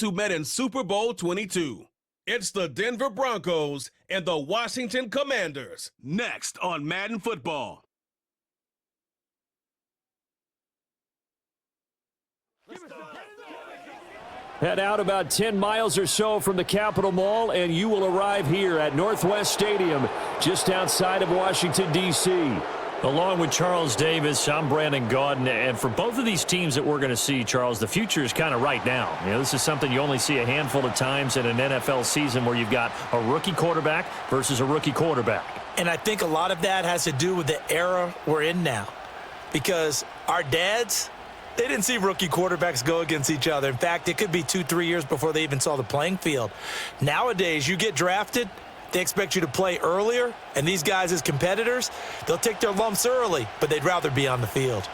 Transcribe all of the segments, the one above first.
who met in Super Bowl 22. It's the Denver Broncos and the Washington Commanders. Next on Madden Football. Head out about 10 miles or so from the Capitol Mall, and you will arrive here at Northwest Stadium, just outside of Washington, D.C. Along with Charles Davis, I'm Brandon Gaudin, and for both of these teams that we're going to see, Charles, the future is kind of right now. You know, this is something you only see a handful of times in an NFL season where you've got a rookie quarterback versus a rookie quarterback. And I think a lot of that has to do with the era we're in now, because our dads, they didn't see rookie quarterbacks go against each other. In fact, it could be 2-3 years before they even saw the playing field. Nowadays, you get drafted, they expect you to play earlier, and these guys as competitors, they'll take their lumps early, but they'd rather be on the field.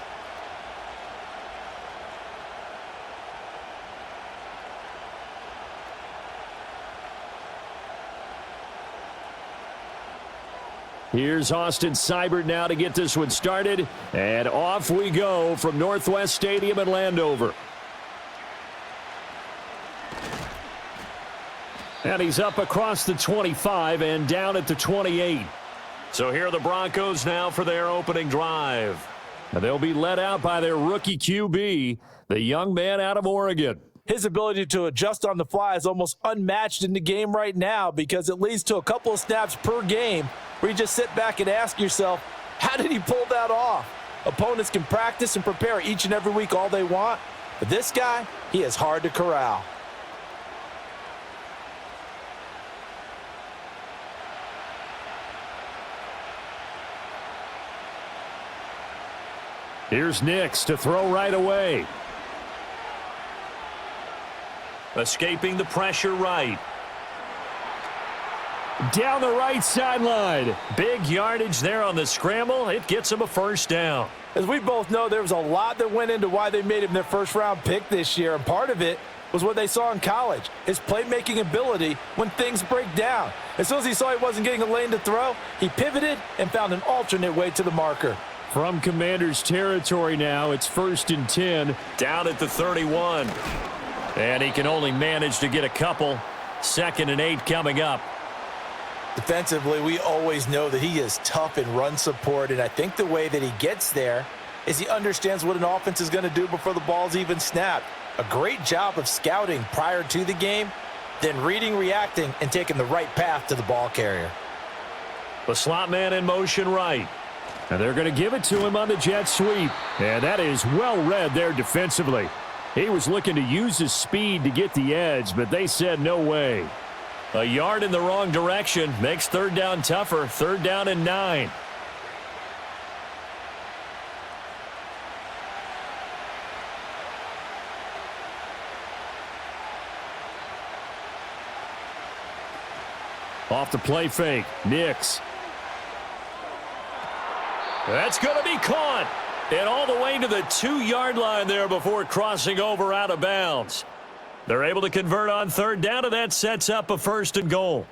Here's Austin Seibert now to get this one started, and off we go from Northwest Stadium in Landover. And he's up across the 25 and down at the 28. So here are the Broncos now for their opening drive. And they'll be led out by their rookie QB, the young man out of Oregon. His ability to adjust on the fly is almost unmatched in the game right now, because it leads to a couple of snaps per game where you just sit back and ask yourself, how did he pull that off? Opponents can practice and prepare each and every week all they want, but this guy, he is hard to corral. Here's Nix to throw right away. Escaping the pressure right. Down the right sideline. Big yardage there on the scramble. It gets him a first down. As we both know, there was a lot that went into why they made him their first-round pick this year, and part of it was what they saw in college, his playmaking ability when things break down. As soon as he saw he wasn't getting a lane to throw, he pivoted and found an alternate way to the marker. From Commanders territory now, it's 1st and 10. Down at the 31. And he can only manage to get a couple. 2nd and 8 coming up. Defensively, we always know that he is tough in run support, and I think the way that he gets there is he understands what an offense is going to do before the ball's even snapped. A great job of scouting prior to the game, then reading, reacting, and taking the right path to the ball carrier. The slot man in motion right. And they're going to give it to him on the jet sweep. And that is well read there defensively. He was looking to use his speed to get the edge, but they said no way. A yard in the wrong direction makes 3rd down tougher. 3rd down and 9. Off the play fake, Nix. That's going to be caught. And all the way to the 2-yard line there before crossing over out of bounds. They're able to convert on 3rd down, and that sets up a 1st and goal.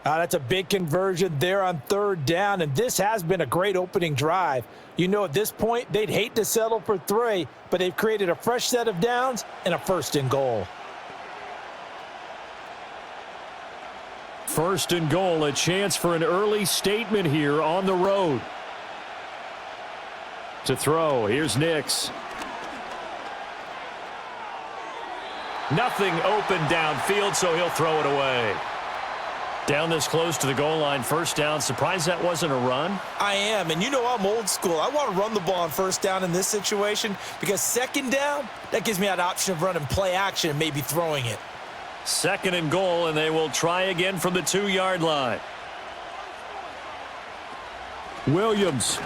That's a big conversion there on 3rd down, and this has been a great opening drive. You know, at this point, they'd hate to settle for 3, but they've created a fresh set of downs and a 1st and goal. 1st and goal, a chance for an early statement here on the road. To throw, here's Nix. Nothing open downfield, so he'll throw it away. Down this close to the goal line, 1st down. Surprised that wasn't a run? I am, and you know I'm old school. I want to run the ball on 1st down in this situation, because 2nd down, that gives me that option of running play action and maybe throwing it. 2nd and goal, and they will try again from the 2-yard line. Williams.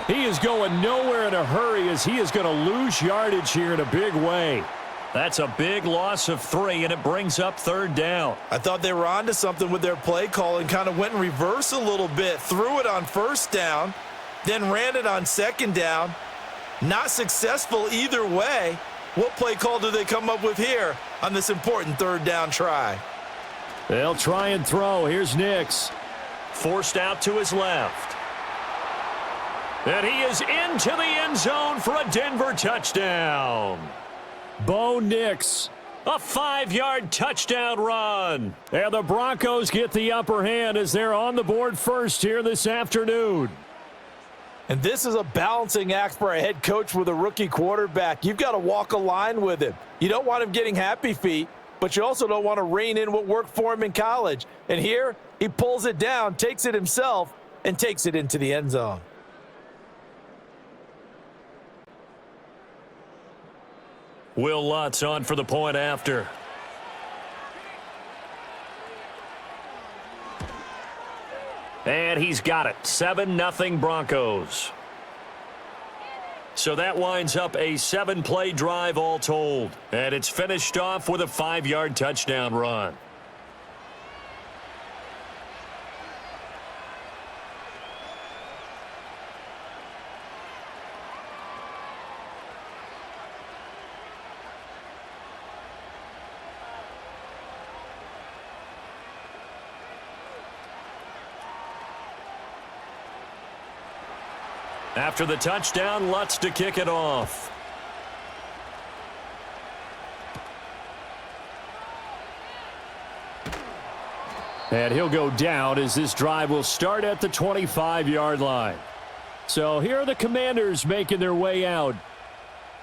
He is going nowhere in a hurry, as he is going to lose yardage here in a big way. That's a big loss of 3, and it brings up 3rd down. I thought they were onto something with their play call and kind of went in reverse a little bit. Threw it on 1st down, then ran it on 2nd down. Not successful either way. What play call do they come up with here on this important 3rd down try? They'll try and throw. Here's Nix. Forced out to his left. And he is into the end zone for a Denver touchdown. Bo Nix A 5-yard touchdown run. And the Broncos get the upper hand as they're on the board first here this afternoon. And this is a balancing act for a head coach with a rookie quarterback. You've got to walk a line with him. You don't want him getting happy feet, but you also don't want to rein in what worked for him in college. And here, he pulls it down, takes it himself, and takes it into the end zone. Will Lutz on for the point after. And he's got it. 7-0 Broncos. So that winds up a 7-play drive all told. And it's finished off with a 5-yard touchdown run. After the touchdown, Lutz to kick it off. And he'll go down as this drive will start at the 25-yard line. So here are the Commanders making their way out.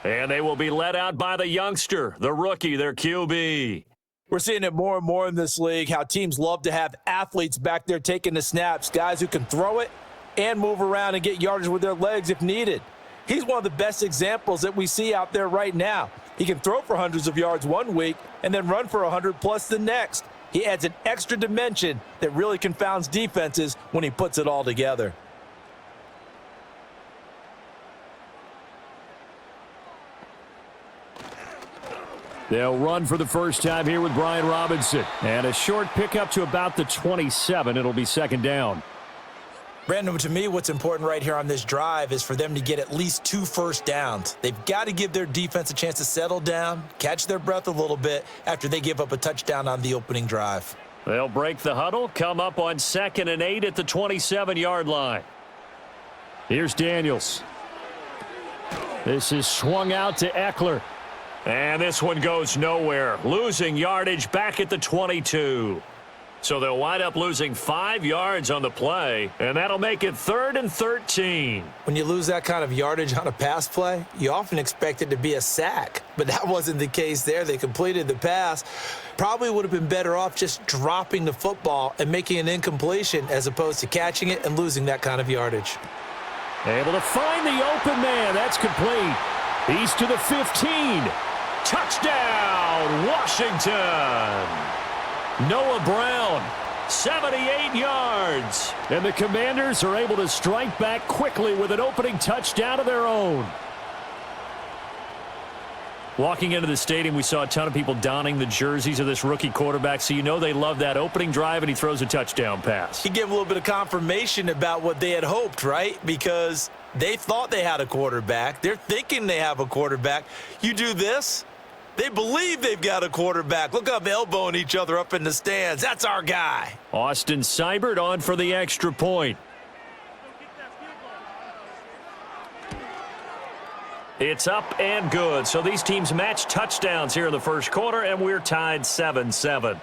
And they will be led out by the youngster, the rookie, their QB. We're seeing it more and more in this league, how teams love to have athletes back there taking the snaps, guys who can throw it and move around and get yardage with their legs if needed. He's one of the best examples that we see out there right now. He can throw for hundreds of yards one week and then run for 100+ the next. He adds an extra dimension that really confounds defenses when he puts it all together. They'll run for the first time here with Brian Robinson. And a short pickup to about the 27. It'll be second down. Brandon, to me, what's important right here on this drive is for them to get at least 2 first downs. They've got to give their defense a chance to settle down, catch their breath a little bit after they give up a touchdown on the opening drive. They'll break the huddle, come up on 2nd and 8 at the 27-yard line. Here's Daniels. This is swung out to Eckler. And this one goes nowhere, losing yardage back at the 22. So they'll wind up losing 5 yards on the play, and that'll make it 3rd and 13. When you lose that kind of yardage on a pass play, you often expect it to be a sack, but that wasn't the case there. They completed the pass. Probably would have been better off just dropping the football and making an incompletion as opposed to catching it and losing that kind of yardage. Able to find the open man. That's complete. He's to the 15. Touchdown, Washington. Noah Brown, 78 yards. And the Commanders are able to strike back quickly with an opening touchdown of their own. Walking into the stadium, we saw a ton of people donning the jerseys of this rookie quarterback, so you know they love that opening drive, and he throws a touchdown pass. He gave a little bit of confirmation about what they had hoped, right? Because they thought they had a quarterback. They're thinking they have a quarterback. You do this, they believe they've got a quarterback. Look up, elbowing each other up in the stands. That's our guy. Austin Seibert on for the extra point. It's up and good. So these teams match touchdowns here in the first quarter, and we're tied 7-7.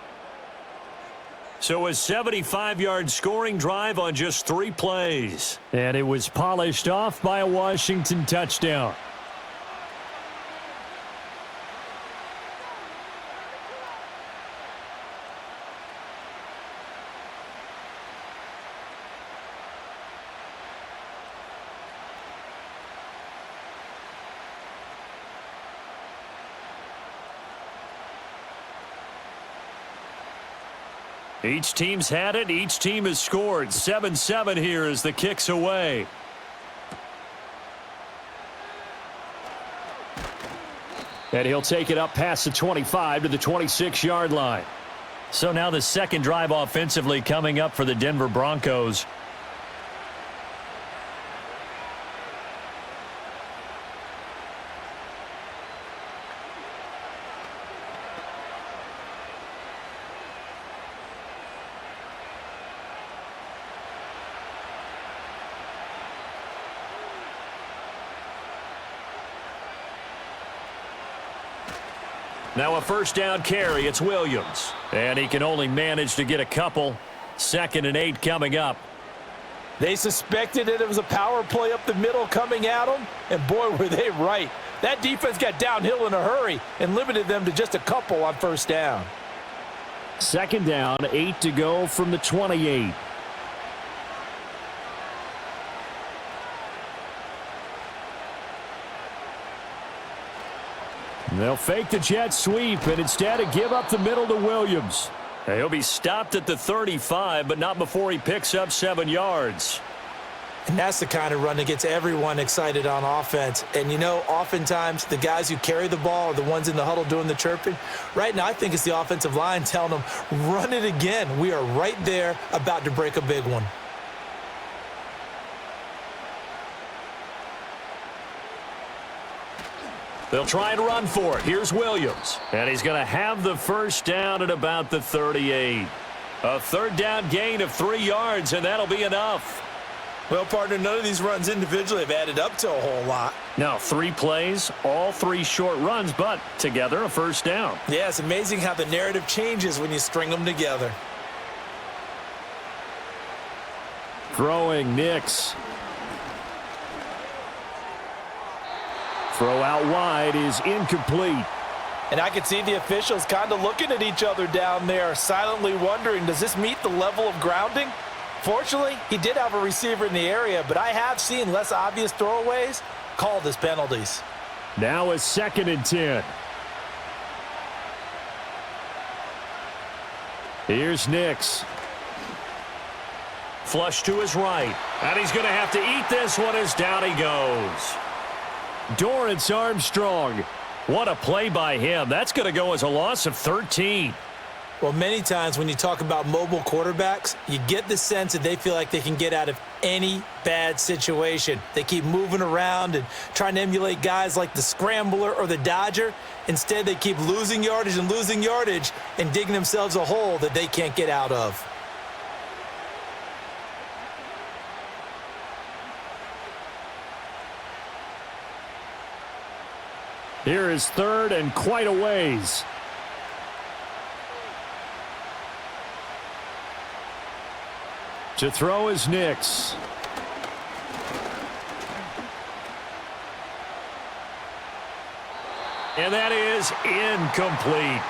So a 75-yard scoring drive on just 3 plays. And it was polished off by a Washington touchdown. Each team's had it. Each team has scored. 7-7 here as the kick's away. And he'll take it up past the 25 to the 26-yard line. So now the second drive offensively coming up for the Denver Broncos. Now a first down carry. It's Williams. And he can only manage to get a couple. 2nd and 8 coming up. They suspected that it was a power play up the middle coming at them, and boy, were they right. That defense got downhill in a hurry and limited them to just a couple on first down. 2nd down, 8 to go from the 28. They'll fake the jet sweep and instead give up the middle to Williams. He'll be stopped at the 35, but not before he picks up 7 yards. And that's the kind of run that gets everyone excited on offense. And, you know, oftentimes the guys who carry the ball are the ones in the huddle doing the chirping. Right now, I think it's the offensive line telling them, run it again. We are right there about to break a big one. They'll try and run for it. Here's Williams. And he's going to have the first down at about the 38. A 3rd down gain of 3 yards, and that'll be enough. Well, partner, none of these runs individually have added up to a whole lot. Now, 3 plays, all 3 short runs, but together a first down. Yeah, it's amazing how the narrative changes when you string them together. Throwing Nix. Throw out wide is incomplete. And I can see the officials kind of looking at each other down there, silently wondering, does this meet the level of grounding? Fortunately, he did have a receiver in the area, but I have seen less obvious throwaways called as penalties. Now a 2nd and 10. Here's Nix. Flush to his right. And he's going to have to eat this one as down he goes. Dorrance Armstrong. What a play by him. That's going to go as a loss of 13. Well, many times when you talk about mobile quarterbacks, you get the sense that they feel like they can get out of any bad situation. They keep moving around and trying to emulate guys like the Scrambler or the Dodger. Instead, they keep losing yardage and digging themselves a hole that they can't get out of. Here is 3rd and quite a ways. To throw is Nix. And that is incomplete.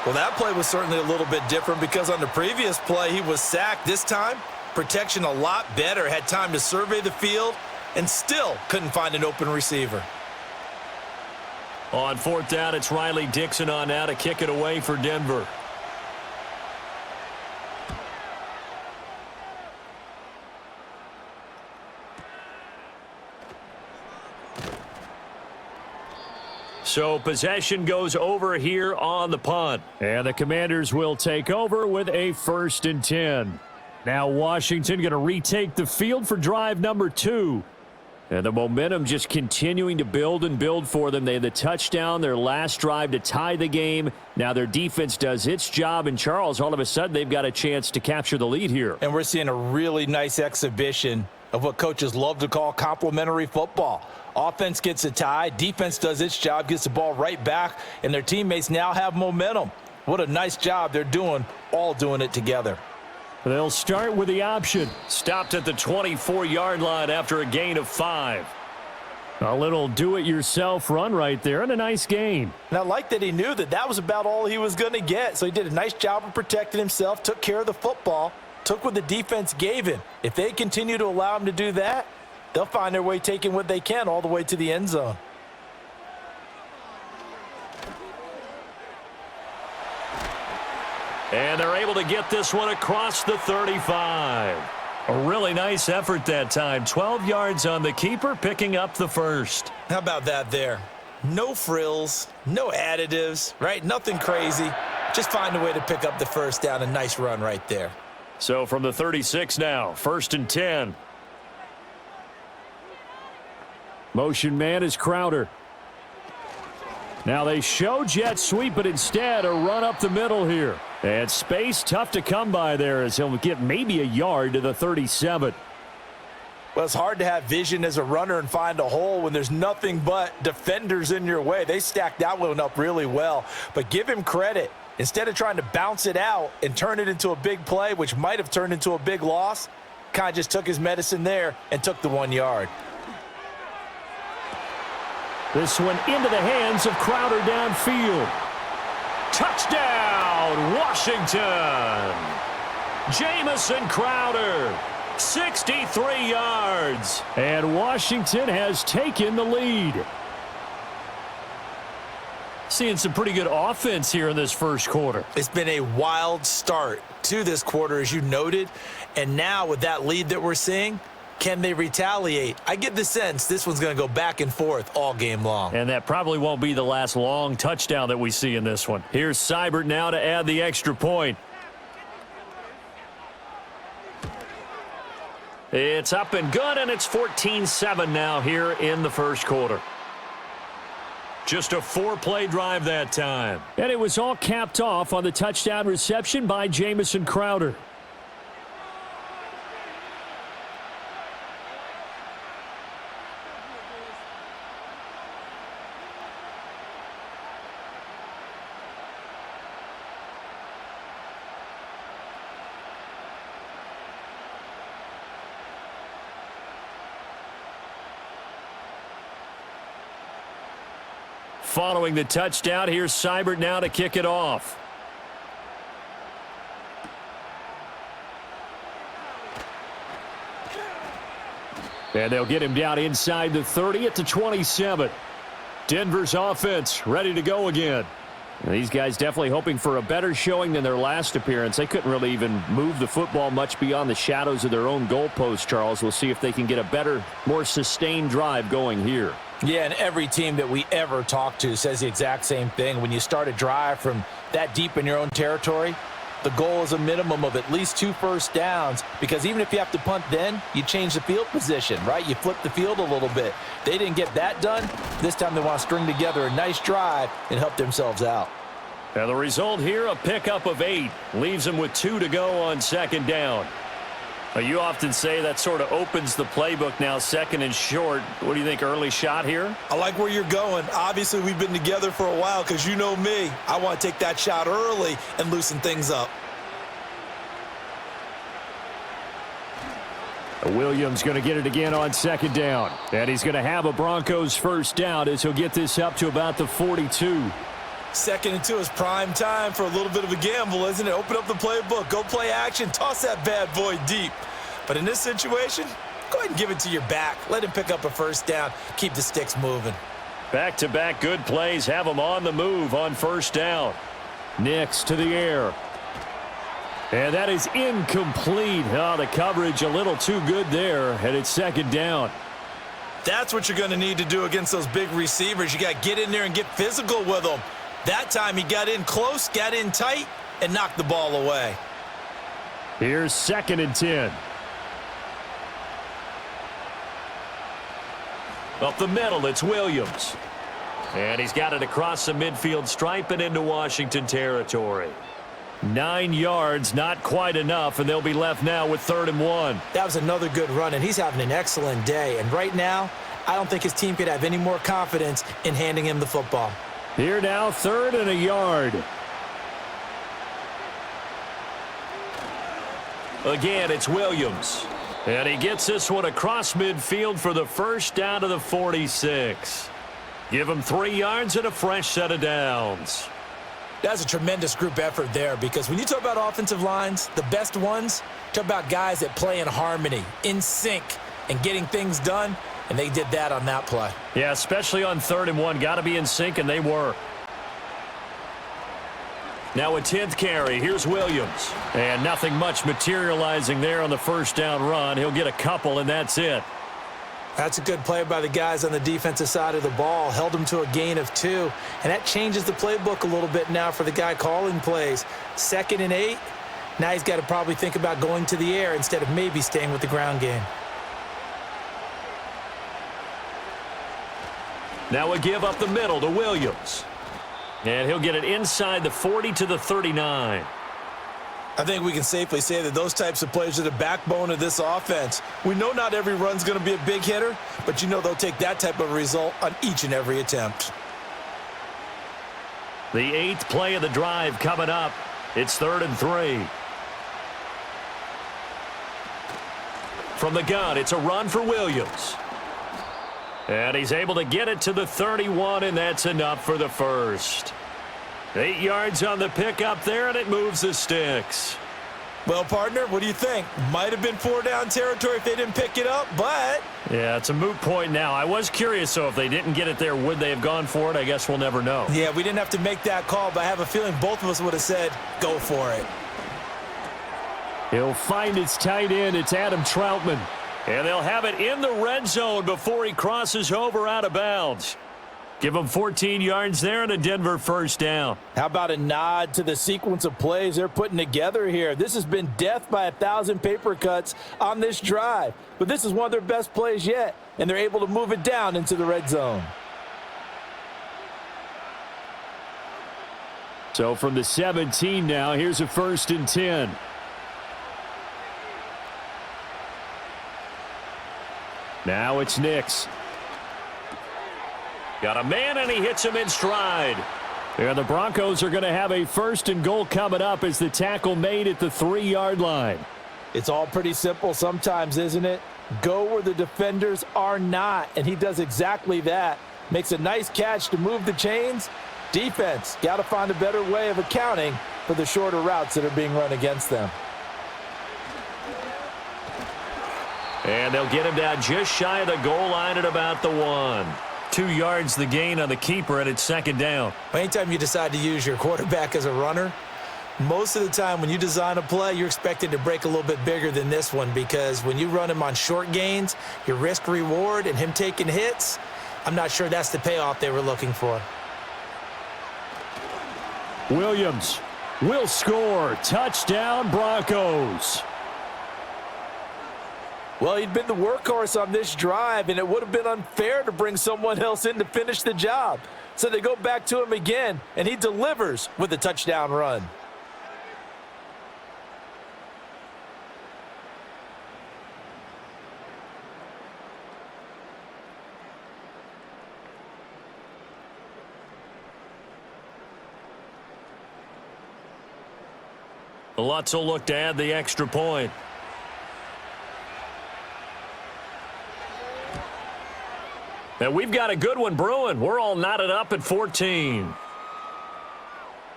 Well, that play was certainly a little bit different because on the previous play, he was sacked. This time, protection a lot better. Had time to survey the field and still couldn't find an open receiver. On 4th down, it's Riley Dixon on now to kick it away for Denver. So possession goes over here on the punt. And the Commanders will take over with a 1st and 10. Now Washington going to retake the field for drive number 2. And the momentum just continuing to build and build for them. They had the touchdown, their last drive to tie the game. Now their defense does its job, and Charles, all of a sudden, they've got a chance to capture the lead here. And we're seeing a really nice exhibition of what coaches love to call complementary football. Offense gets a tie, defense does its job, gets the ball right back, and their teammates now have momentum. What a nice job they're doing, all doing it together. They'll start with the option. Stopped at the 24-yard line after a gain of 5. A little do-it-yourself run right there and a nice gain. And I like that he knew that that was about all he was going to get. So he did a nice job of protecting himself, took care of the football, took what the defense gave him. If they continue to allow him to do that, they'll find their way taking what they can all the way to the end zone. And they're able to get this one across the 35. A really nice effort that time. 12 yards on the keeper, picking up the first. How about that there? No frills, no additives, right? Nothing crazy. Just find a way to pick up the first down. A nice run right there. So from the 36 now, 1st and 10. Motion man is Crowder. Now they show jet sweep, but instead a run up the middle here. And space tough to come by there as he'll get maybe a yard to the 37. Well, it's hard to have vision as a runner and find a hole when there's nothing but defenders in your way. They stacked that one up really well. But give him credit. Instead of trying to bounce it out and turn it into a big play, which might have turned into a big loss, kind of just took his medicine there and took the 1 yard. This one into the hands of Crowder downfield. Touchdown, Washington! Jamison Crowder, 63 yards. And Washington has taken the lead. Seeing some pretty good offense here in this first quarter. It's been a wild start to this quarter, as you noted. And now with that lead that we're seeing, can they retaliate? I get the sense this one's going to go back and forth all game long. And that probably won't be the last long touchdown that we see in this one. Here's Seibert now to add the extra point. It's up and good, and it's 14-7 now here in the first quarter. Just a 4-play drive that time. And it was all capped off on the touchdown reception by Jamison Crowder. Following the touchdown, here's Seibert now to kick it off. And they'll get him down inside the 30 at the 27. Denver's offense ready to go again. And these guys definitely hoping for a better showing than their last appearance. They couldn't really even move the football much beyond the shadows of their own goalpost, Charles. We'll see if they can get a better, more sustained drive going here. Yeah, and every team that we ever talk to says the exact same thing. When you start a drive from that deep in your own territory, the goal is a minimum of at least 2 first downs, because even if you have to punt then, you change the field position, right? You flip the field a little bit. They didn't get that done. This time they want to string together a nice drive and help themselves out. And the result here, a pickup of 8. Leaves them with 2 to go on second down. You often say that sort of opens the playbook now, second and short. What do you think, early shot here? I like where you're going. Obviously, we've been together for a while because you know me. I want to take that shot early and loosen things up. Williams going to get it again on second down. And he's going to have a Broncos first down as he'll get this up to about the 42. 2nd and 2 is prime time for a little bit of a gamble, isn't it? Open up the playbook, go play action, toss that bad boy deep. But in this situation, go ahead and give it to your back. Let him pick up a first down. Keep the sticks moving. Back-to-back good plays have them on the move on first down. Nix to the air. And that is incomplete. Oh, the coverage a little too good there, and it's second down. That's what you're going to need to do against those big receivers. You got to get in there and get physical with them. That time he got in close, got in tight, and knocked the ball away. Here's 2nd and 10. Up the middle, it's Williams. And he's got it across the midfield stripe and into Washington territory. 9 yards, not quite enough, and they'll be left now with 3rd and 1. That was another good run, and he's having an excellent day. And right now, I don't think his team could have any more confidence in handing him the football. Here now, 3rd and a yard. Again, it's Williams. And he gets this one across midfield for the first down to the 46. Give him 3 yards and a fresh set of downs. That's a tremendous group effort there, because when you talk about offensive lines, the best ones, talk about guys that play in harmony, in sync, and getting things done. And they did that on that play. Yeah, especially on 3rd and 1. Got to be in sync, and they were. Now a 10th carry. Here's Williams. And nothing much materializing there on the first down run. He'll get a couple, and that's it. That's a good play by the guys on the defensive side of the ball. Held them to a gain of 2. And that changes the playbook a little bit now for the guy calling plays. 2nd and 8. Now he's got to probably think about going to the air instead of maybe staying with the ground game. Now a give up the middle to Williams. And he'll get it inside the 40 to the 39. I think we can safely say that those types of plays are the backbone of this offense. We know not every run's going to be a big hitter, but you know they'll take that type of result on each and every attempt. The 8th play of the drive coming up. It's 3rd and 3. From the gun, it's a run for Williams. And he's able to get it to the 31, and that's enough for the first. 8 yards on the pickup there, and it moves the sticks. Well, partner, what do you think? Might have been 4-down territory if they didn't pick it up, but... Yeah, it's a moot point now. I was curious, so if they didn't get it there, would they have gone for it? I guess we'll never know. Yeah, we didn't have to make that call, but I have a feeling both of us would have said, go for it. He'll find his tight end. It's Adam Troutman. And they'll have it in the red zone before he crosses over out of bounds. Give him 14 yards there and a Denver first down. How about a nod to the sequence of plays they're putting together here? This has been death by 1,000 paper cuts on this drive. But this is one of their best plays yet, and they're able to move it down into the red zone. So from the 17 now, here's a 1st and 10. Now it's Nix. Got a man, and he hits him in stride. And the Broncos are going to have a 1st and goal coming up as the tackle made at the 3-yard line. It's all pretty simple sometimes, isn't it? Go where the defenders are not, and he does exactly that. Makes a nice catch to move the chains. Defense, got to find a better way of accounting for the shorter routes that are being run against them. And they'll get him down just shy of the goal line at about the 1. 2 yards the gain on the keeper, and it's 2nd down. Anytime you decide to use your quarterback as a runner, most of the time when you design a play, you're expected to break a little bit bigger than this one, because when you run him on short gains, your risk-reward and him taking hits, I'm not sure that's the payoff they were looking for. Williams will score. Touchdown, Broncos. Well, he'd been the workhorse on this drive, and it would have been unfair to bring someone else in to finish the job. So they go back to him again, and he delivers with a touchdown run. Lutz will look to add the extra point. And we've got a good one brewing. We're all knotted up at 14.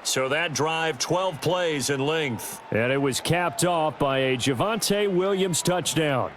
So that drive, 12 plays in length. And it was capped off by a Javonte Williams touchdown.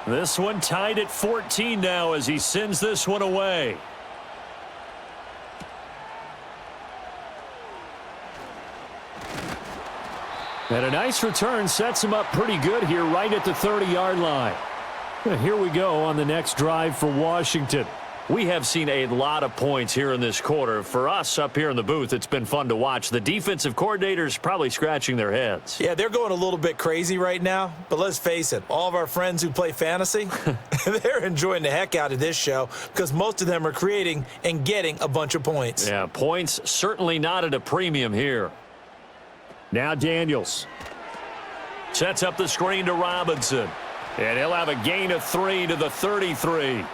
This one tied at 14 now as he sends this one away. And a nice return sets him up pretty good here right at the 30-yard line. Here we go on the next drive for Washington. We have seen a lot of points here in this quarter. For us up here in the booth, it's been fun to watch. The defensive coordinators probably scratching their heads. Yeah, they're going a little bit crazy right now. But let's face it, all of our friends who play fantasy, they're enjoying the heck out of this show because most of them are creating and getting a bunch of points. Yeah, points certainly not at a premium here. Now Daniels. Sets up the screen to Robinson. And he'll have a gain of 3 to the 33.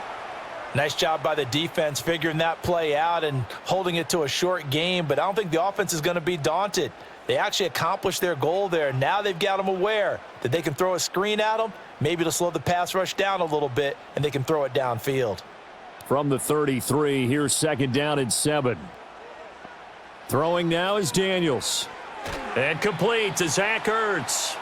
Nice job by the defense figuring that play out and holding it to a short game, but I don't think the offense is going to be daunted. They actually accomplished their goal there. Now they've got them aware that they can throw a screen at them, maybe to slow the pass rush down a little bit, and they can throw it downfield. From the 33, here's 2nd down and 7. Throwing now is Daniels. And complete to Zach Ertz.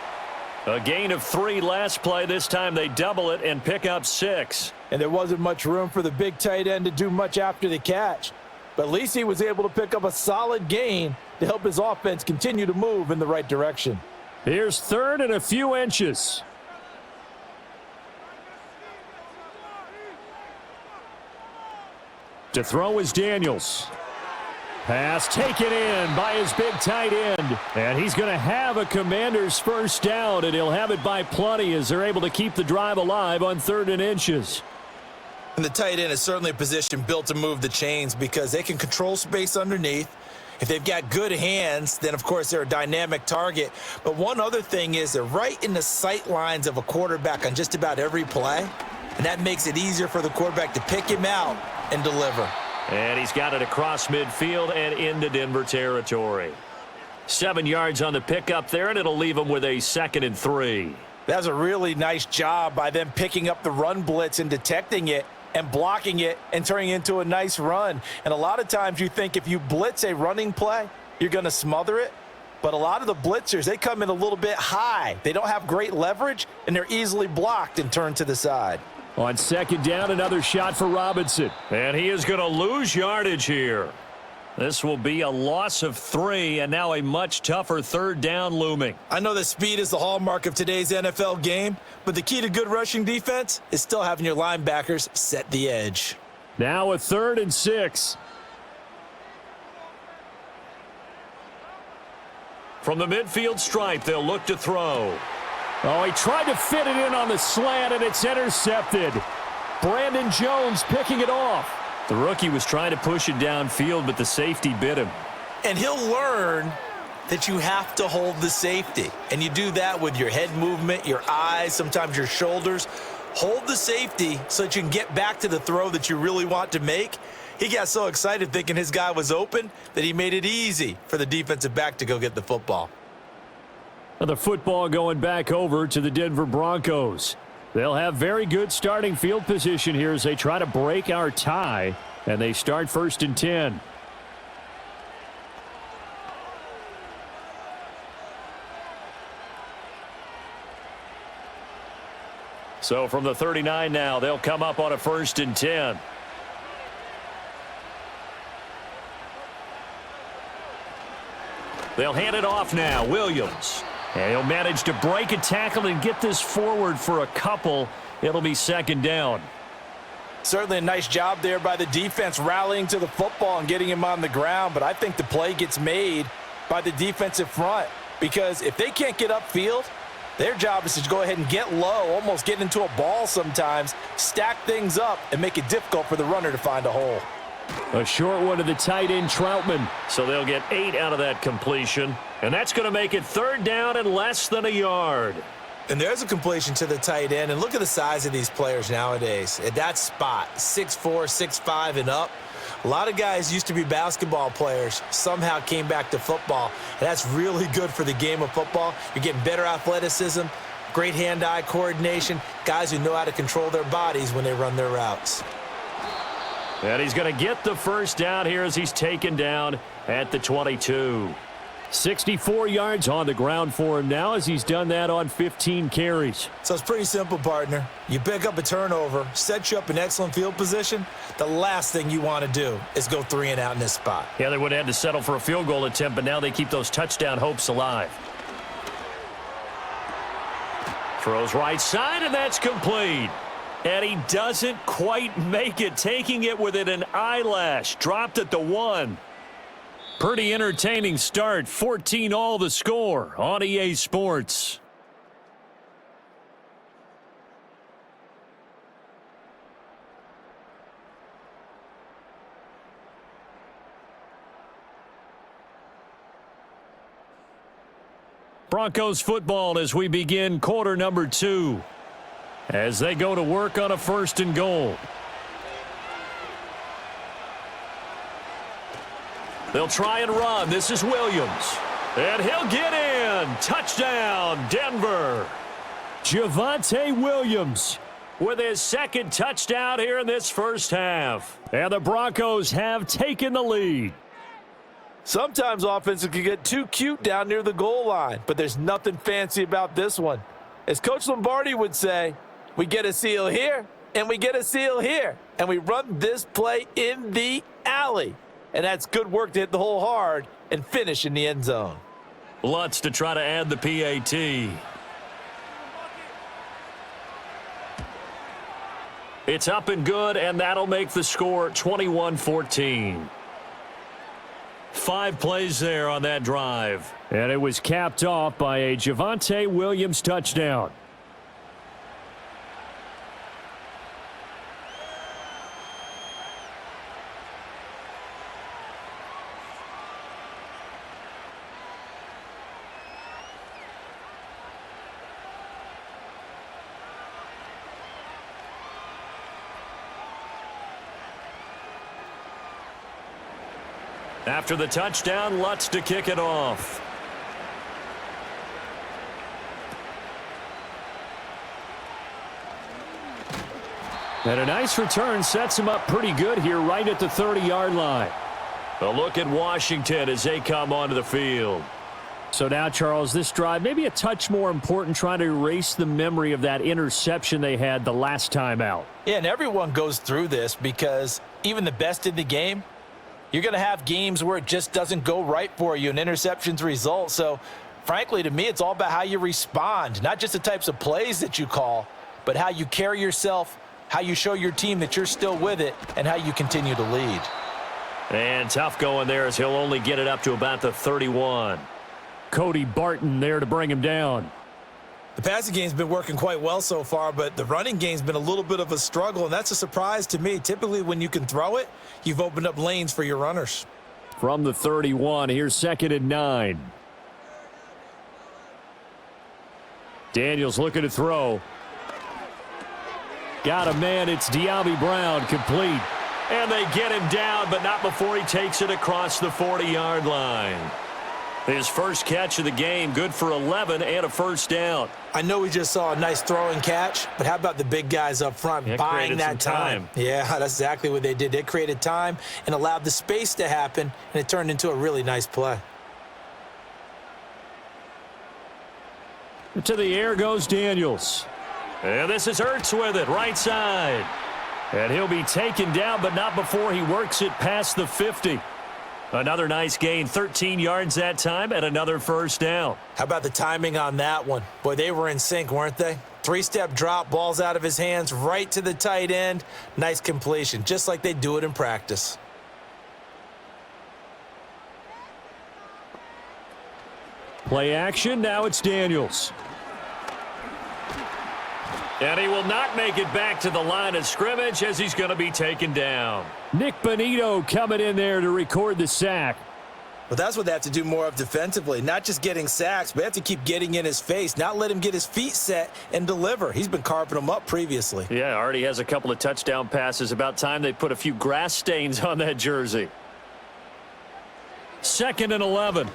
A gain of 3 last play. This time they double it and pick up 6. And there wasn't much room for the big tight end to do much after the catch. But at least he was able to pick up a solid gain to help his offense continue to move in the right direction. Here's 3rd and a few inches. To throw is Daniels. Pass taken in by his big tight end. And he's going to have a Commanders first down, and he'll have it by plenty as they're able to keep the drive alive on 3rd and inches. And the tight end is certainly a position built to move the chains because they can control space underneath. If they've got good hands, then, of course, they're a dynamic target. But one other thing is they're right in the sight lines of a quarterback on just about every play, and that makes it easier for the quarterback to pick him out and deliver. And he's got it across midfield and into Denver territory. 7 yards on the pickup there, and it'll leave him with a 2nd and 3. That was a really nice job by them picking up the run blitz and detecting it and blocking it and turning it into a nice run. And a lot of times you think if you blitz a running play, you're going to smother it. But a lot of the blitzers, they come in a little bit high. They don't have great leverage, and they're easily blocked and turned to the side. On 2nd down, another shot for Robinson. And he is going to lose yardage here. This will be a loss of 3, and now a much tougher 3rd down looming. I know that speed is the hallmark of today's NFL game, but the key to good rushing defense is still having your linebackers set the edge. Now a 3rd and 6. From the midfield stripe, they'll look to throw. Oh, he tried to fit it in on the slant, and it's intercepted. Brandon Jones picking it off. The rookie was trying to push it downfield, but the safety bit him. And he'll learn that you have to hold the safety. And you do that with your head movement, your eyes, sometimes your shoulders. Hold the safety so that you can get back to the throw that you really want to make. He got so excited thinking his guy was open that he made it easy for the defensive back to go get the football. The football going back over to the Denver Broncos. They'll have very good starting field position here as they try to break our tie, and they start 1st and 10. So from the 39 now, they'll come up on a 1st and 10. They'll hand it off now. Williams. And he'll manage to break a tackle and get this forward for a couple. It'll be 2nd down. Certainly a nice job there by the defense rallying to the football and getting him on the ground. But I think the play gets made by the defensive front because if they can't get upfield, their job is to go ahead and get low, almost get into a ball sometimes, stack things up, and make it difficult for the runner to find a hole. A short one to the tight end, Troutman. So they'll get 8 out of that completion. And that's going to make it 3rd down and less than a yard. And there's a completion to the tight end. And look at the size of these players nowadays. At that spot, 6'4", 6'5", and up. A lot of guys used to be basketball players, somehow came back to football. And that's really good for the game of football. You're getting better athleticism, great hand-eye coordination, guys who know how to control their bodies when they run their routes. And he's going to get the first down here as he's taken down at the 22. 64 yards on the ground for him now as he's done that on 15 carries. So it's pretty simple, partner. You pick up a turnover, set you up in excellent field position. The last thing you want to do is go 3 and out in this spot. Yeah, they would have had to settle for a field goal attempt, but now they keep those touchdown hopes alive. Throws right side, and that's complete. And he doesn't quite make it, taking it within an eyelash. Dropped at the 1. Pretty entertaining start. 14-all the score on EA Sports. Broncos football as we begin quarter number 2. As they go to work on a 1st and goal. They'll try and run. This is Williams. And he'll get in. Touchdown, Denver. Javonte Williams with his 2nd touchdown here in this first half. And the Broncos have taken the lead. Sometimes offenses can get too cute down near the goal line, but there's nothing fancy about this one. As Coach Lombardi would say, we get a seal here, and we get a seal here, and we run this play in the alley. And that's good work to hit the hole hard and finish in the end zone. Lutz to try to add the PAT. It's up and good, and that'll make the score 21-14. 5 plays there on that drive. And it was capped off by a Javonte Williams touchdown. After the touchdown, Lutz to kick it off. And a nice return sets him up pretty good here right at the 30-yard line. A look at Washington as they come onto the field. So now, Charles, this drive maybe a touch more important, trying to erase the memory of that interception they had the last time out. Yeah, and everyone goes through this because even the best in the game, you're going to have games where it just doesn't go right for you, and interceptions result. So, frankly, to me, it's all about how you respond, not just the types of plays that you call, but how you carry yourself, how you show your team that you're still with it, and how you continue to lead. And tough going there as he'll only get it up to about the 31. Cody Barton there to bring him down. The passing game's been working quite well so far, but the running game's been a little bit of a struggle, and that's a surprise to me. Typically, when you can throw it, you've opened up lanes for your runners. From the 31, here's 2nd and 9. Daniels looking to throw. Got a man, it's Diaby Brown, complete. And they get him down, but not before he takes it across the 40-yard line. His first catch of the game, good for 11 and a first down. I know we just saw a nice throw and catch, but how about the big guys up front buying that time? Yeah, that's exactly what they did. They created time and allowed the space to happen, and it turned into a really nice play. To the air goes Daniels. And this is Ertz with it, right side. And he'll be taken down, but not before he works it past the 50. Another nice gain, 13 yards that time, and another first down. How about the timing on that one? Boy, they were in sync, weren't they? 3-step drop, ball's out of his hands, right to the tight end. Nice completion, just like they do it in practice. Play action, now it's Daniels. And he will not make it back to the line of scrimmage as he's going to be taken down. Nick Bonito coming in there to record the sack. Well, that's what they have to do more of defensively. Not just getting sacks, but they have to keep getting in his face, not let him get his feet set and deliver. He's been carving them up previously. Yeah, already has a couple of touchdown passes. About time they put a few grass stains on that jersey. 2nd and 11.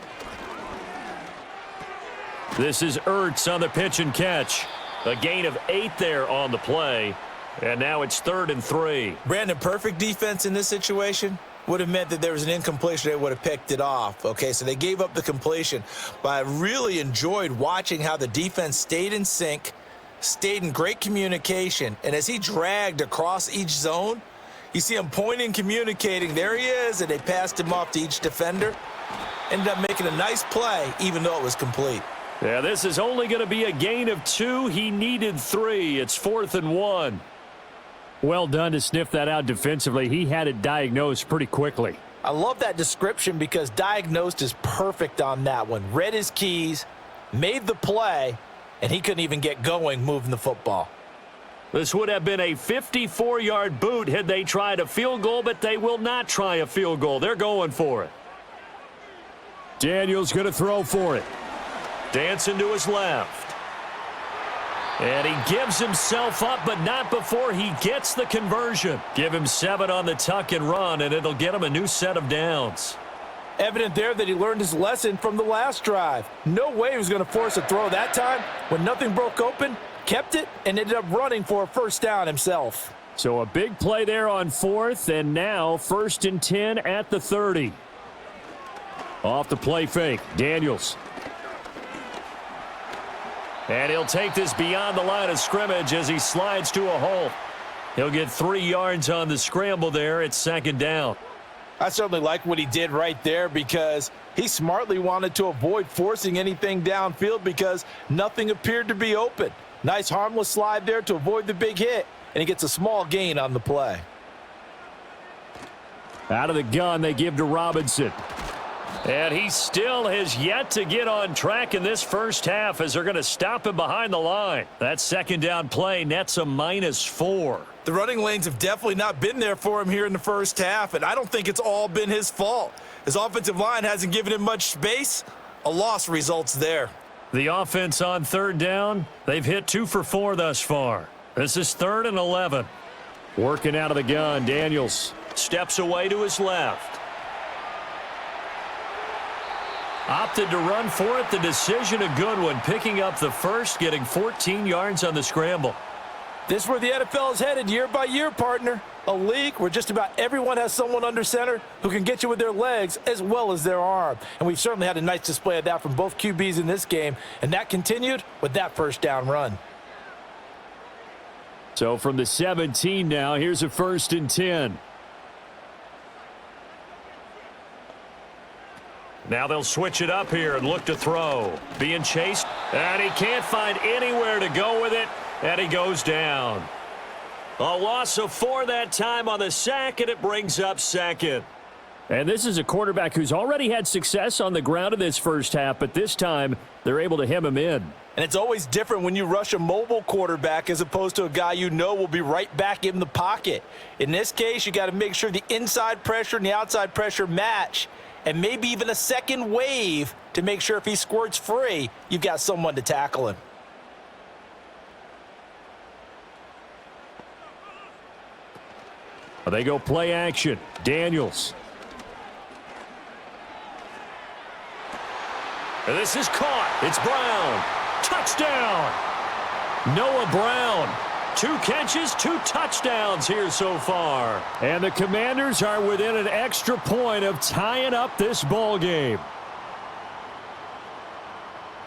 This is Ertz on the pitch and catch. A gain of 8 there on the play. And now it's 3rd and 3. Brandon, perfect defense in this situation would have meant that there was an incompletion. They would have picked it off. Okay, so they gave up the completion. But I really enjoyed watching how the defense stayed in sync, stayed in great communication. And as he dragged across each zone, you see him pointing, communicating. There he is, and they passed him off to each defender. Ended up making a nice play, even though it was complete. Yeah, this is only going to be a gain of 2. He needed 3. It's 4th and 1. Well done to sniff that out defensively. He had it diagnosed pretty quickly. I love that description because diagnosed is perfect on that one. Read his keys, made the play, and he couldn't even get going moving the football. This would have been a 54-yard boot had they tried a field goal, but they will not try a field goal. They're going for it. Daniels going to throw for it. Dancing to his left. And he gives himself up, but not before he gets the conversion. Give him 7 on the tuck and run, and it'll get him a new set of downs. Evident there that he learned his lesson from the last drive. No way he was going to force a throw that time. When nothing broke open, kept it, and ended up running for a first down himself. So a big play there on 4th, and now 1st and 10 at the 30. Off the play fake, Daniels. And he'll take this beyond the line of scrimmage as he slides to a hole. He'll get 3 yards on the scramble there. It's 2nd down. I certainly like what he did right there because he smartly wanted to avoid forcing anything downfield because nothing appeared to be open. Nice harmless slide there to avoid the big hit, and he gets a small gain on the play. Out of the gun, they give to Robinson. And he still has yet to get on track in this first half as they're going to stop him behind the line. That second down play nets a -4. The running lanes have definitely not been there for him here in the first half, and I don't think it's all been his fault. His offensive line hasn't given him much space. A loss results there. The offense on third down, they've hit 2 for 4 thus far. This is 3rd and 11. Working out of the gun, Daniels. Steps away to his left. Opted to run for it. The decision a good one. Picking up the first, getting 14 yards on the scramble. This is where the NFL is headed year by year, partner. A league where just about everyone has someone under center who can get you with their legs as well as their arm. And we've certainly had a nice display of that from both QBs in this game. And that continued with that first down run. So from the 17 now, here's a 1st and 10. Now they'll switch it up here and look to throw. Being chased, and he can't find anywhere to go with it, and he goes down. A loss of 4 that time on the sack, and it brings up 2nd. And this is a quarterback who's already had success on the ground in this first half, but this time they're able to hem him in. And it's always different when you rush a mobile quarterback as opposed to a guy you know will be right back in the pocket. In this case, you got to make sure the inside pressure and the outside pressure match, and maybe even a second wave to make sure if he squirts free, you've got someone to tackle him. They go play action. Daniels. And this is caught. It's Brown. Touchdown. Noah Brown. 2 catches, 2 touchdowns here so far. And the Commanders are within an extra point of tying up this ball game.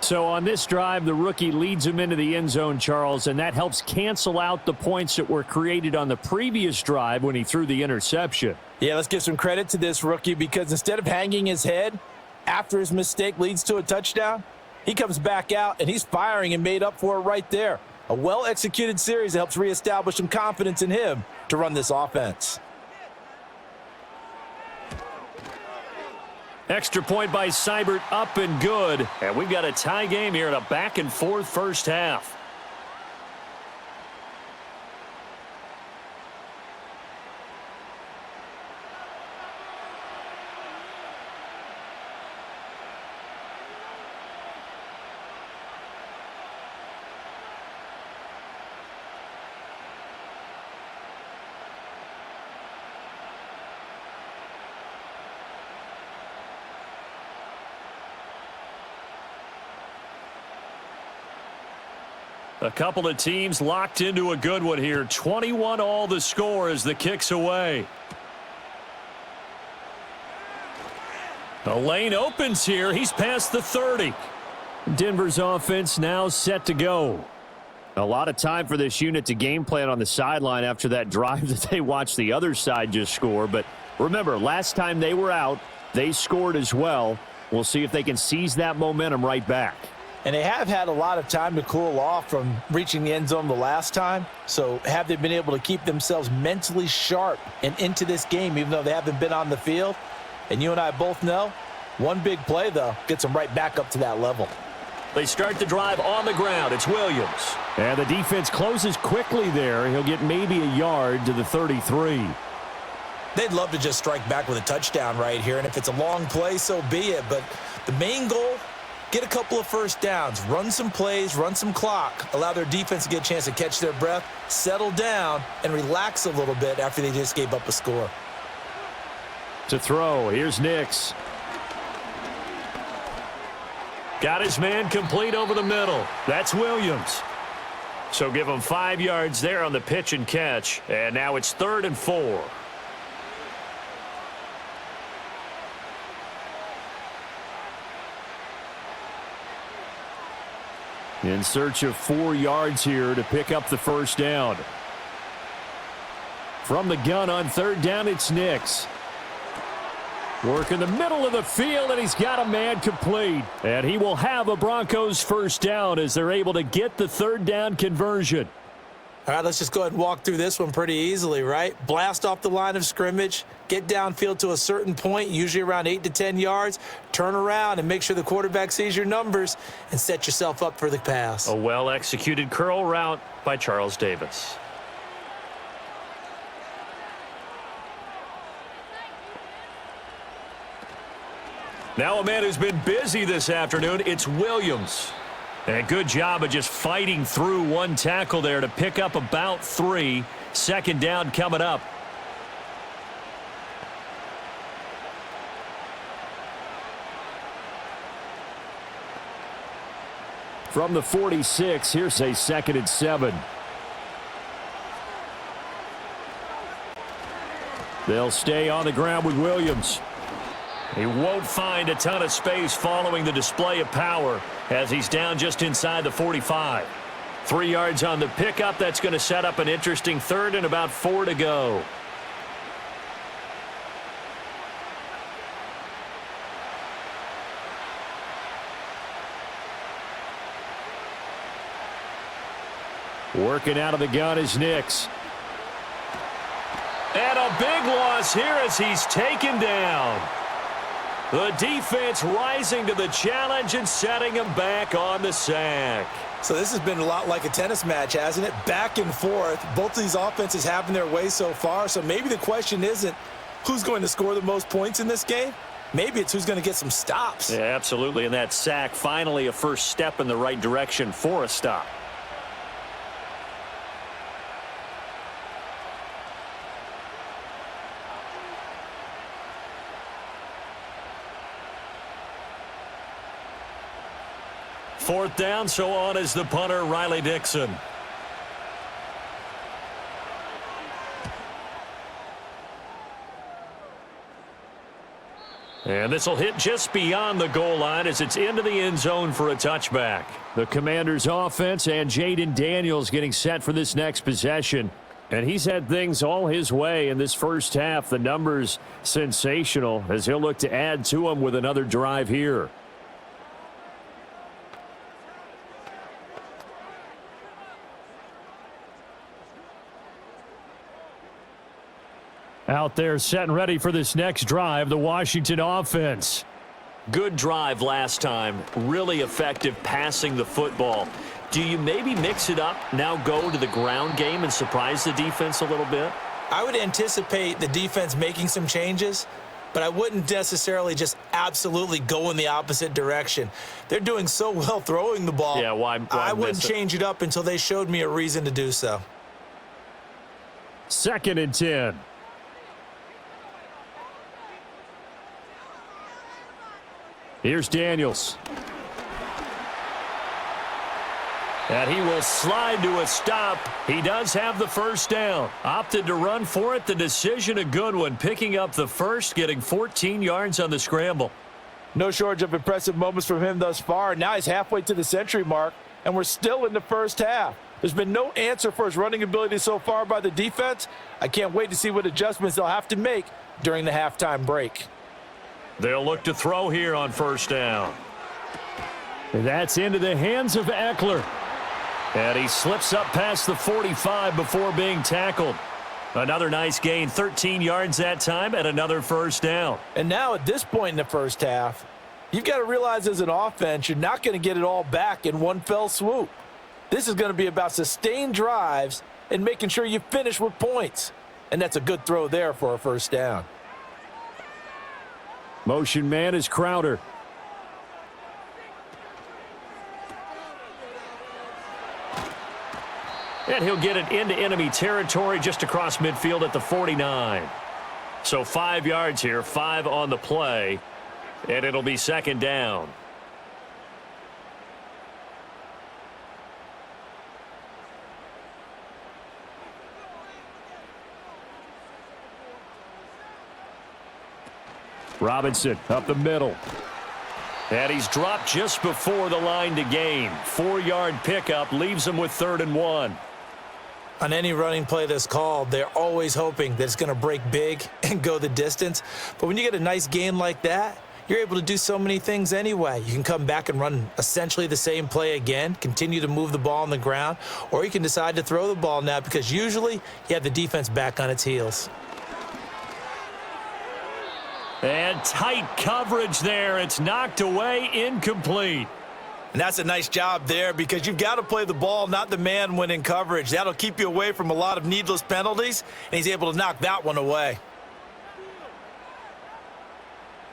So on this drive, the rookie leads him into the end zone, Charles, and that helps cancel out the points that were created on the previous drive when he threw the interception. Yeah, let's give some credit to this rookie because instead of hanging his head after his mistake leads to a touchdown, he comes back out and he's firing and made up for it right there. A well-executed series that helps reestablish some confidence in him to run this offense. Extra point by Seibert, up and good. And we've got a tie game here in a back-and-forth first half. A couple of teams locked into a good one here. 21 all the score as the kick's away. The lane opens here. He's past the 30. Denver's offense now set to go. A lot of time for this unit to game plan on the sideline after that drive that they watched the other side just score. But remember, last time they were out, they scored as well. We'll see if they can seize that momentum right back. And they have had a lot of time to cool off from reaching the end zone the last time. So have they been able to keep themselves mentally sharp and into this game, even though they haven't been on the field? And you and I both know, one big play, though, gets them right back up to that level. They start the drive on the ground. It's Williams. And the defense closes quickly there. He'll get maybe a yard to the 33. They'd love to just strike back with a touchdown right here. And if it's a long play, so be it. But the main goal, get a couple of first downs, run some plays, run some clock, allow their defense to get a chance to catch their breath, settle down, and relax a little bit after they just gave up a score. To throw, here's Nix. Got his man complete over the middle. That's Williams. So give him 5 yards there on the pitch and catch. And now it's 3rd and 4. In search of 4 yards here to pick up the first down. From the gun on 3rd down, it's Nix. Work in the middle of the field, and he's got a man complete. And he will have a Broncos first down as they're able to get the third down conversion. All right, let's just go ahead and walk through this one pretty easily, right? Blast off the line of scrimmage, get downfield to a certain point, usually around 8 to 10 yards, turn around and make sure the quarterback sees your numbers and set yourself up for the pass. A well-executed curl route by Charles Davis. Now a man who's been busy this afternoon, it's Williams. And good job of just fighting through one tackle there to pick up about 3. Second down coming up. From the 46, here's a 2nd and 7. They'll stay on the ground with Williams. He won't find a ton of space following the display of power as he's down just inside the 45. 3 yards on the pickup. That's going to set up an interesting third and about 4 to go. Working out of the gun is Nix. And a big loss here as he's taken down. The defense rising to the challenge and setting him back on the sack. So this has been a lot like a tennis match, hasn't it? Back and forth. Both of these offenses having their way so far. So maybe the question isn't who's going to score the most points in this game. Maybe it's who's going to get some stops. Yeah, absolutely. And that sack, finally a first step in the right direction for a stop. Fourth down, so on is the punter, Riley Dixon. And this will hit just beyond the goal line as it's into the end zone for a touchback. The Commanders' offense and Jaden Daniels getting set for this next possession. And he's had things all his way in this first half. The numbers sensational as he'll look to add to them with another drive here. Out there set and ready for this next drive, the Washington offense. Good drive last time. Really effective passing the football. Do you maybe mix it up, now go to the ground game and surprise the defense a little bit? I would anticipate the defense making some changes, but I wouldn't necessarily just absolutely go in the opposite direction. They're doing so well throwing the ball. Yeah, why I wouldn't change it up until they showed me a reason to do so. 2nd and 10. Here's Daniels. And he will slide to a stop. He does have the first down. Opted to run for it. The decision a good one. Picking up the first, getting 14 yards on the scramble. No shortage of impressive moments from him thus far. Now he's halfway to the century mark, and we're still in the first half. There's been no answer for his running ability so far by the defense. I can't wait to see what adjustments they'll have to make during the halftime break. They'll look to throw here on first down. And that's into the hands of Eckler. And he slips up past the 45 before being tackled. Another nice gain, 13 yards that time, and another first down. And now at this point in the first half, you've got to realize as an offense, you're not going to get it all back in one fell swoop. This is going to be about sustained drives and making sure you finish with points. And that's a good throw there for a first down. Motion man is Crowder. And he'll get it into enemy territory just across midfield at the 49. So 5 yards here, 5 on the play, and it'll be second down. Robinson up the middle. And he's dropped just before the line to gain. 4-yard pickup leaves him with 3rd and 1. On any running play that's called, they're always hoping that it's going to break big and go the distance. But when you get a nice gain like that, you're able to do so many things anyway. You can come back and run essentially the same play again, continue to move the ball on the ground, or you can decide to throw the ball now because usually you have the defense back on its heels. And tight coverage there. It's knocked away, incomplete. And that's a nice job there because you've got to play the ball, not the man when in coverage. That'll keep you away from a lot of needless penalties, and he's able to knock that one away.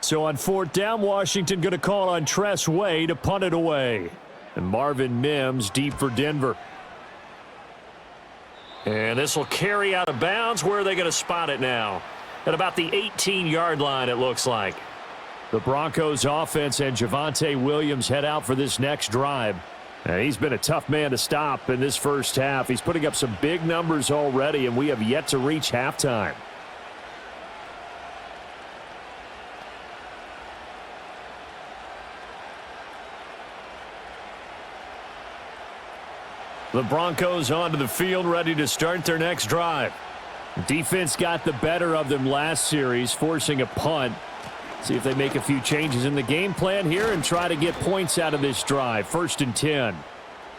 So on 4th down, Washington going to call on Tress Way to punt it away. And Marvin Mims deep for Denver. And this will carry out of bounds. Where are they going to spot it now? At about the 18-yard line, it looks like. The Broncos offense and Javonte Williams head out for this next drive. He's been a tough man to stop in this first half. He's putting up some big numbers already, and we have yet to reach halftime. The Broncos onto the field, ready to start their next drive. Defense got the better of them last series, forcing a punt. See if they make a few changes in the game plan here and try to get points out of this drive. 1st and 10.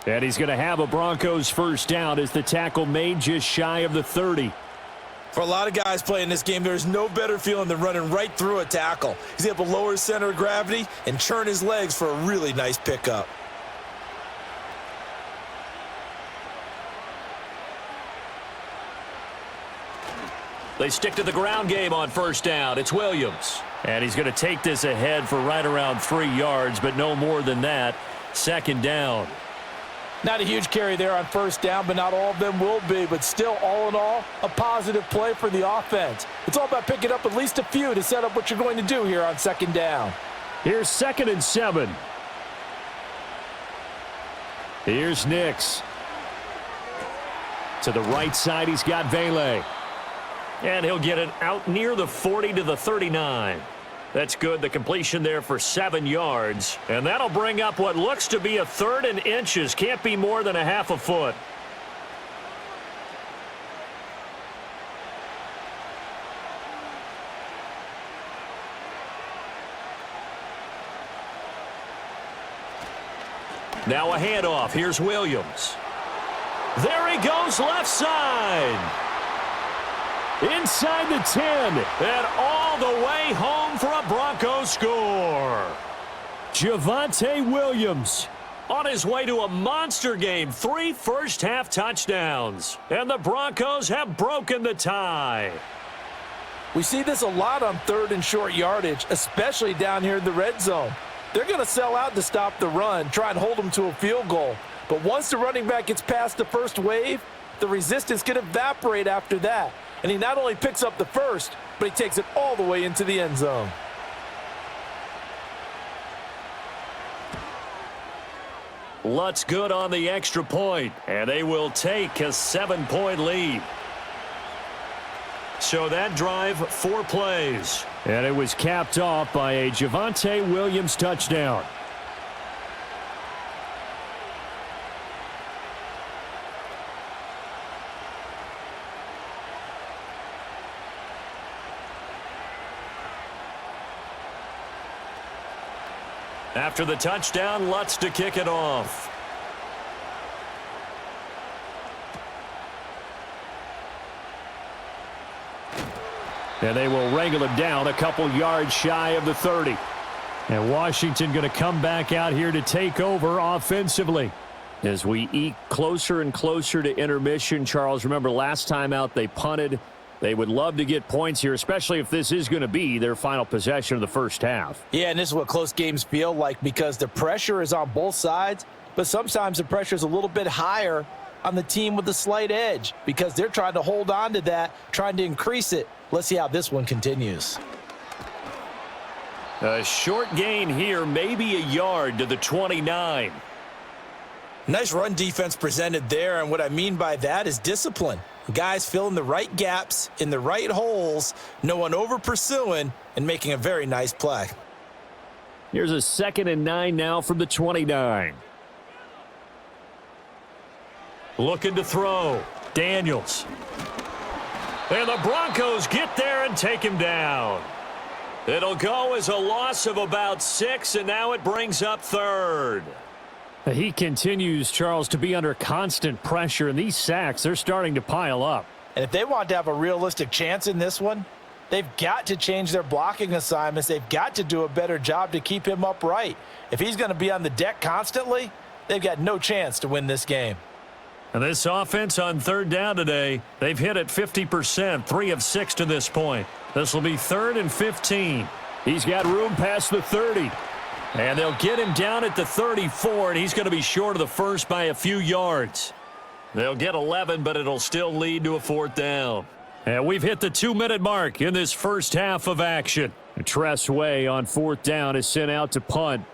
And he's going to have a Broncos first down as the tackle made just shy of the 30. For a lot of guys playing this game, there's no better feeling than running right through a tackle. He's able to lower his center of gravity and churn his legs for a really nice pickup. They stick to the ground game on 1st down. It's Williams. And he's going to take this ahead for right around 3 yards, but no more than that. 2nd down. Not a huge carry there on 1st down, but not all of them will be. But still, all in all, a positive play for the offense. It's all about picking up at least a few to set up what you're going to do here on 2nd down. Here's 2nd and 7. Here's Nix. To the right side, he's got Vele. And he'll get it out near the 40 to the 39. That's good. The completion there for 7 yards. And that'll bring up what looks to be a 3rd and inches. Can't be more than a half a foot. Now a handoff. Here's Williams. There he goes, left side. Inside the 10. And all the way home for a Broncos score. Javonte Williams on his way to a monster game. 3 first-half touchdowns. And the Broncos have broken the tie. We see this a lot on 3rd and short yardage, especially down here in the red zone. They're going to sell out to stop the run, try and hold them to a field goal. But once the running back gets past the first wave, the resistance can evaporate after that. And he not only picks up the first, but he takes it all the way into the end zone. Lutz good on the extra point, and they will take a 7-point lead. So that drive, 4 plays. And it was capped off by a Javonte Williams touchdown. After the touchdown, Lutz to kick it off. And they will wrangle him down a couple yards shy of the 30. And Washington going to come back out here to take over offensively. As we eke closer and closer to intermission, Charles, remember last time out they punted. They would love to get points here, especially if this is going to be their final possession of the first half. Yeah, and this is what close games feel like because the pressure is on both sides, but sometimes the pressure is a little bit higher on the team with the slight edge because they're trying to hold on to that, trying to increase it. Let's see how this one continues. A short gain here, maybe a yard to the 29. Nice run defense presented there, and what I mean by that is discipline. Guys filling the right gaps in the right holes, no one over pursuing, and making a very nice play. Here's a 2nd and 9 now from the 29. Looking to throw. Daniels. And the Broncos get there and take him down. It'll go as a loss of about 6, and now it brings up 3rd. He continues, Charles, to be under constant pressure, and these sacks, they're starting to pile up. And if they want to have a realistic chance in this one, they've got to change their blocking assignments. They've got to do a better job to keep him upright. If he's going to be on the deck constantly, they've got no chance to win this game. And this offense on 3rd down today, they've hit it 50%, 3 of 6 to this point. This will be 3rd and 15. He's got room past the 30. And they'll get him down at the 34, and he's going to be short of the first by a few yards. They'll get 11, but it'll still lead to a 4th down. And we've hit the 2-minute mark in this first half of action. Tress Way on 4th down is sent out to punt.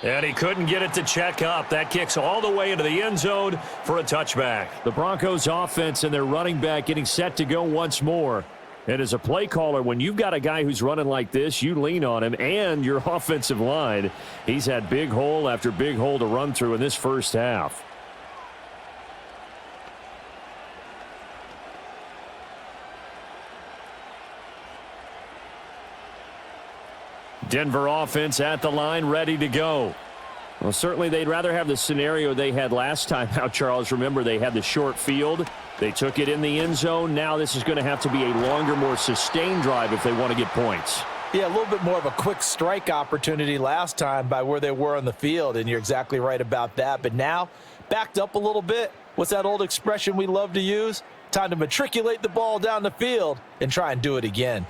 And he couldn't get it to check up. That kicks all the way into the end zone for a touchback. The Broncos offense and their running back getting set to go once more. And as a play caller, when you've got a guy who's running like this, you lean on him and your offensive line. He's had big hole after big hole to run through in this first half. Denver offense at the line, ready to go. Well, certainly they'd rather have the scenario they had last time out, Charles. Remember, they had the short field. They took it in the end zone. Now this is going to have to be a longer, more sustained drive if they want to get points. Yeah, a little bit more of a quick strike opportunity last time by where they were on the field, and you're exactly right about that. But now, backed up a little bit. What's that old expression we love to use? Time to matriculate the ball down the field and try and do it again.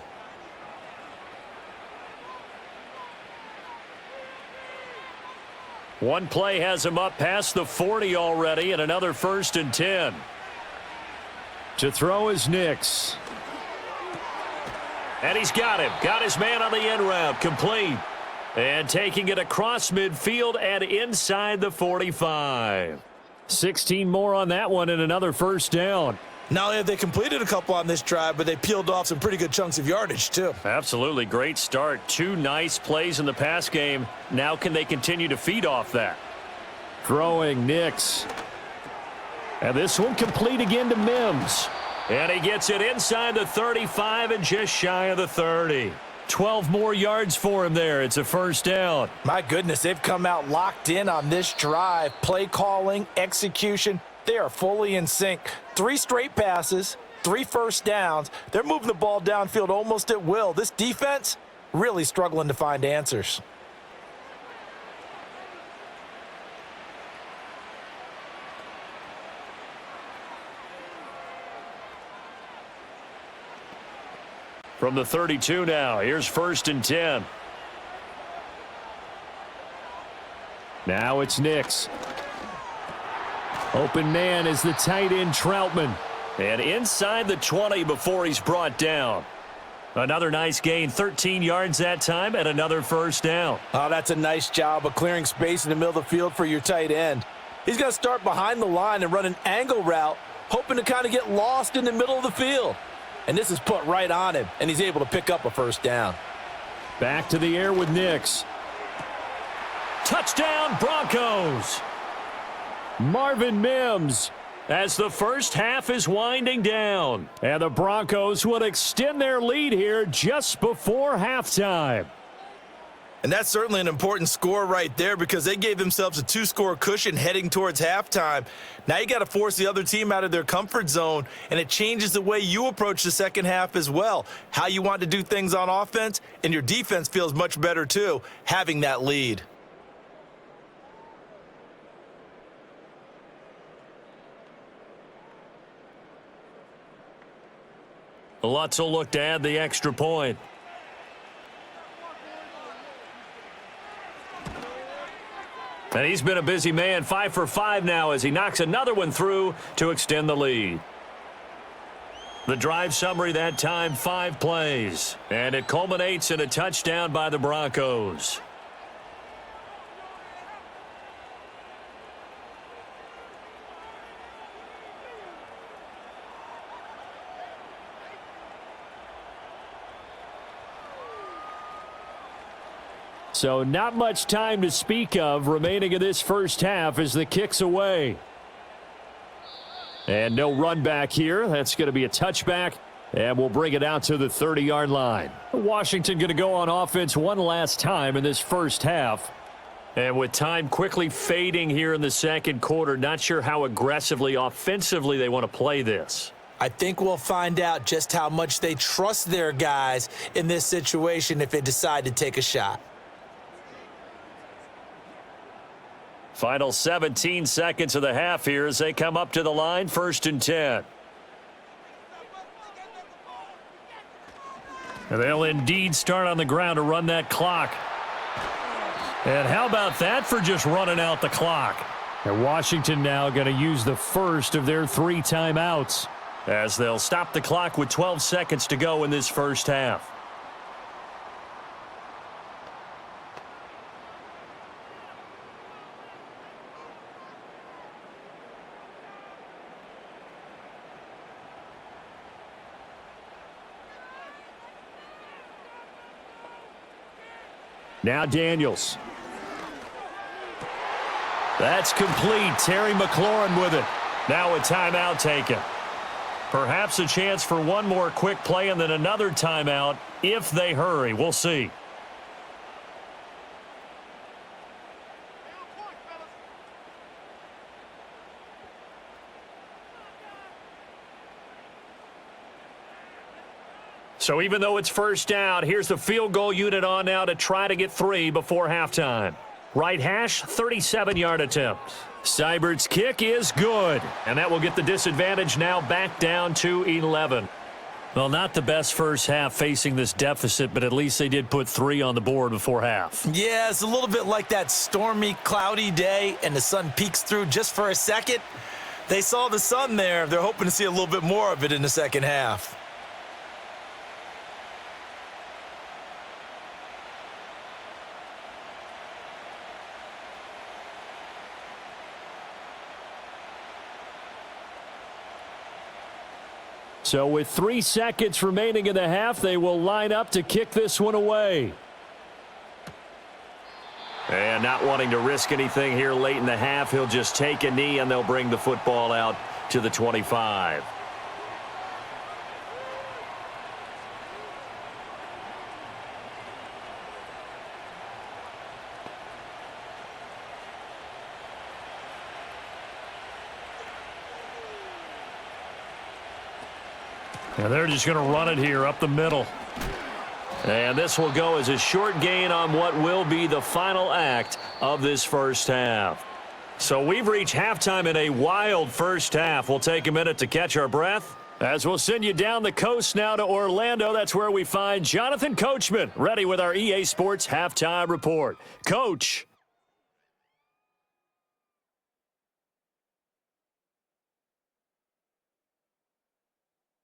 One play has him up past the 40 already, and another 1st and 10. To throw is Nix. And he's got him. Got his man on the end route. Complete. And taking it across midfield and inside the 45. 16 more on that one and another 1st down. Not only have they completed a couple on this drive, but they peeled off some pretty good chunks of yardage, too. Absolutely. Great start. 2 nice plays in the pass game. Now can they continue to feed off that? Throwing Nix. And this one complete again to Mims. And he gets it inside the 35 and just shy of the 30. 12 more yards for him there. It's a 1st down. My goodness, they've come out locked in on this drive. Play calling, execution. They are fully in sync. 3 straight passes, 3 1st downs. They're moving the ball downfield almost at will. This defense really struggling to find answers. From the 32 now, here's 1st and 10. Now it's Nix. Open man is the tight end Troutman. And inside the 20 before he's brought down. Another nice gain, 13 yards that time, and another 1st down. Oh, that's a nice job of clearing space in the middle of the field for your tight end. He's going to start behind the line and run an angle route, hoping to kind of get lost in the middle of the field. And this is put right on him, and he's able to pick up a 1st down. Back to the air with Nix. Touchdown, Broncos! Marvin Mims. As the first half is winding down. And the Broncos will extend their lead here just before halftime. And that's certainly an important score right there because they gave themselves a 2-score cushion heading towards halftime. Now you got to force the other team out of their comfort zone, and it changes the way you approach the second half as well. How you want to do things on offense, and your defense feels much better too, having that lead. Lutz will look to add the extra point. And he's been a busy man, 5 for 5 now as he knocks another one through to extend the lead. The drive summary that time, 5 plays. And it culminates in a touchdown by the Broncos. So not much time to speak of remaining in this first half as the kick's away. And no run back here. That's going to be a touchback, and we'll bring it out to the 30-yard line. Washington going to go on offense one last time in this first half. And with time quickly fading here in the second quarter, not sure how aggressively, offensively they want to play this. I think we'll find out just how much they trust their guys in this situation if they decide to take a shot. Final 17 seconds of the half here as they come up to the line, 1st and 10. And they'll indeed start on the ground to run that clock. And how about that for just running out the clock? And Washington now going to use the first of their 3 timeouts as they'll stop the clock with 12 seconds to go in this first half. Now Daniels. That's complete. Terry McLaurin with it. Now a timeout taken. Perhaps a chance for one more quick play and then another timeout if they hurry. We'll see. So even though it's first down, here's the field goal unit on now to try to get 3 before halftime. Right hash, 37-yard attempt. Seibert's kick is good, and that will get the disadvantage now back down to 11. Well, not the best first half facing this deficit, but at least they did put 3 on the board before half. Yeah, it's a little bit like that stormy, cloudy day, and the sun peeks through just for a second. They saw the sun there. They're hoping to see a little bit more of it in the second half. So with 3 seconds remaining in the half, they will line up to kick this one away. And not wanting to risk anything here late in the half, he'll just take a knee and they'll bring the football out to the 25. And they're just going to run it here up the middle. And this will go as a short gain on what will be the final act of this first half. So we've reached halftime in a wild first half. We'll take a minute to catch our breath as we'll send you down the coast now to Orlando. That's where we find Jonathan Coachman ready with our EA Sports Halftime Report. Coach.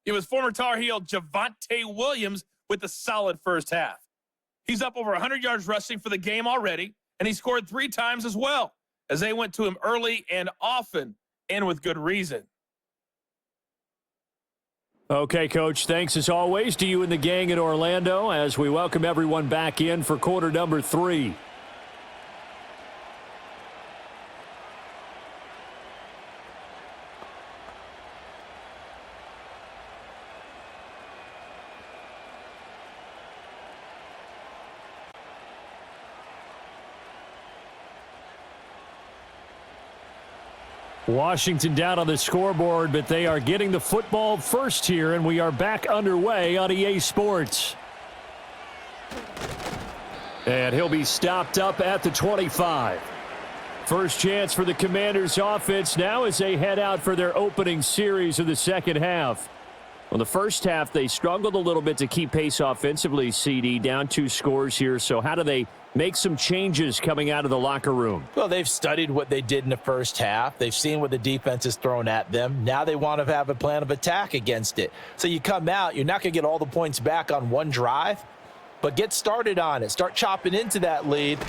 It was former Tar Heel Javonte Williams with a solid first half. He's up over 100 yards rushing for the game already, and he scored 3 times as well, as they went to him early and often, and with good reason. Okay, Coach, thanks as always to you and the gang in Orlando as we welcome everyone back in for quarter number 3. Washington down on the scoreboard, but they are getting the football first here, and we are back underway on EA Sports. And he'll be stopped up at the 25. First chance for the Commanders offense now as they head out for their opening series of the second half. Well, the first half, they struggled a little bit to keep pace offensively, CD, down 2 scores here. So how do they make some changes coming out of the locker room? Well, they've studied what they did in the first half. They've seen what the defense has thrown at them. Now they want to have a plan of attack against it. So you come out, you're not going to get all the points back on one drive. but get started on it. Start chopping into that lead.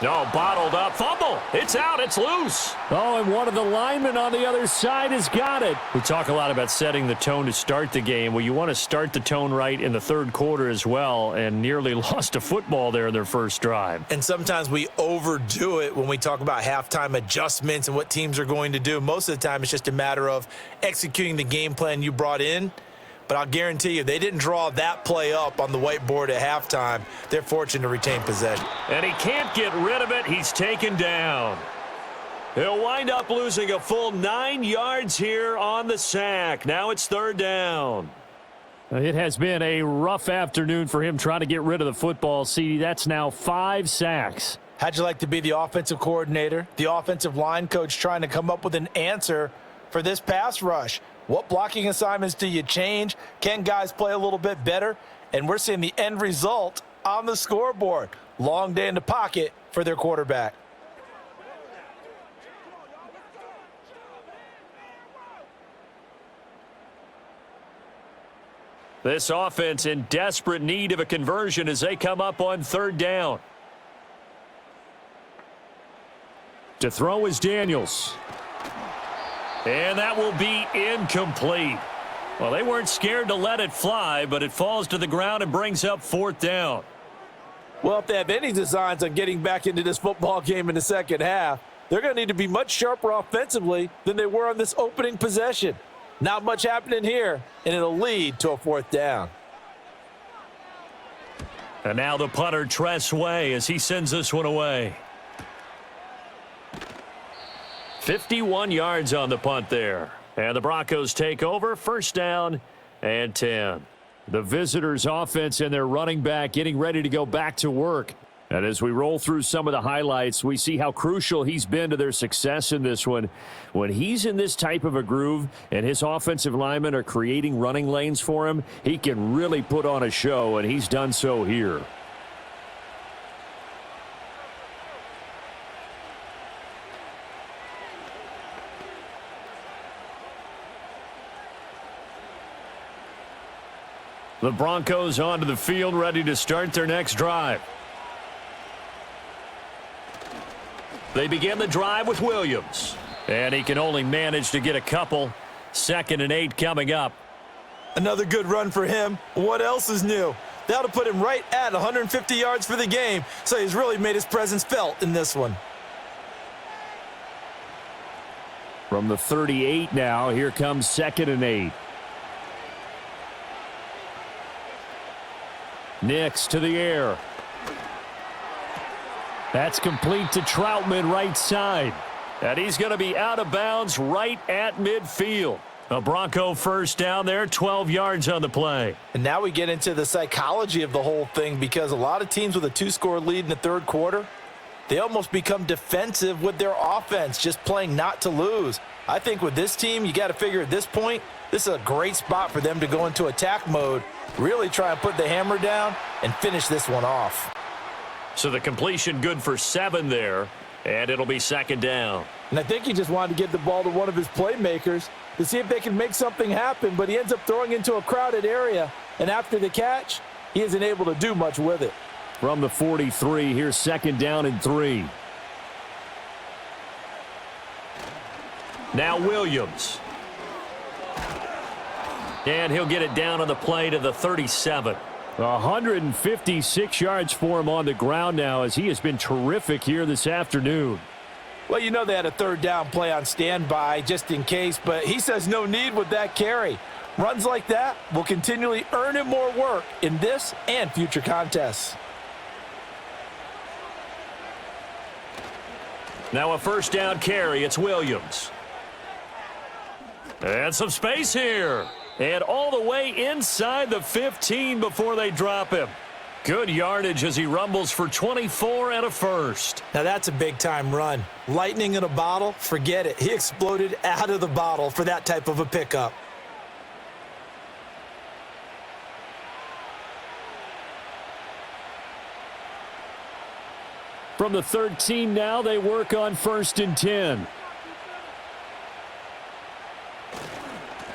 No, bottled up. Fumble. It's out. It's loose. Oh, and one of the linemen on the other side has got it. We talk a lot about setting the tone to start the game. Well, you want to start the tone right in the third quarter as well, and nearly lost a football there in their first drive. And sometimes we overdo it when we talk about halftime adjustments and what teams are going to do. Most of the time, it's just a matter of executing the game plan you brought in. But I'll guarantee you, they didn't draw that play up on the whiteboard at halftime. They're fortunate to retain possession. And he can't get rid of it. He's taken down. He'll wind up losing a full 9 yards here on the sack. Now it's third down. It has been a rough afternoon for him trying to get rid of the football. See, that's now 5 sacks. How'd you like to be the offensive coordinator, the offensive line coach trying to come up with an answer for this pass rush? What blocking assignments do you change? Can guys play a little bit better? And we're seeing the end result on the scoreboard. Long day in the pocket for their quarterback. This offense in desperate need of a conversion as they come up on third down. To throw is Daniels. And that will be incomplete. Well, they weren't scared to let it fly, but it falls to the ground and brings up fourth down. Well, if they have any designs on getting back into this football game in the second half, they're going to need to be much sharper offensively than they were on this opening possession. Not much happening here, and it'll lead to a fourth down. And now the punter, Tress Way, as he sends this one away. 51 yards on the punt there. And the Broncos take over, first down and 10. The visitors' offense and their running back getting ready to go back to work. And as we roll through some of the highlights, we see how crucial he's been to their success in this one. When he's in this type of a groove and his offensive linemen are creating running lanes for him, he can really put on a show, and he's done so here. The Broncos onto the field, ready to start their next drive. They begin the drive with Williams. And he can only manage to get a couple. 2nd and 8 coming up. Another good run for him. What else is new? That'll put him right at 150 yards for the game, so he's really made his presence felt in this one. From the 38 now, here comes 2nd and 8. Nix to the air. That's complete to Troutman, right side. And he's going to be out of bounds right at midfield. A Bronco first down there, 12 yards on the play. And now we get into the psychology of the whole thing, because a lot of teams with a 2-score lead in the third quarter, they almost become defensive with their offense, just playing not to lose. I think with this team, you got to figure at this point, this is a great spot for them to go into attack mode, really try and put the hammer down and finish this one off. So the completion good for 7 there, and it'll be 2nd down. And I think he just wanted to give the ball to one of his playmakers to see if they can make something happen, but he ends up throwing into a crowded area, and after the catch, he isn't able to do much with it. From the 43, here's 2nd down and 3. Now Williams. And he'll get it down on the play to the 37. 156 yards for him on the ground now, as he has been terrific here this afternoon. Well, you know they had a third down play on standby just in case, but he says no need with that carry. Runs like that will continually earn him more work in this and future contests. Now a first down carry. It's Williams. And some space here. And all the way inside the 15 before they drop him. Good yardage as he rumbles for 24 and a first. Now that's a big-time run. Lightning in a bottle, forget it. He exploded out of the bottle for that type of a pickup. From the 13 now, they work on 1st and 10.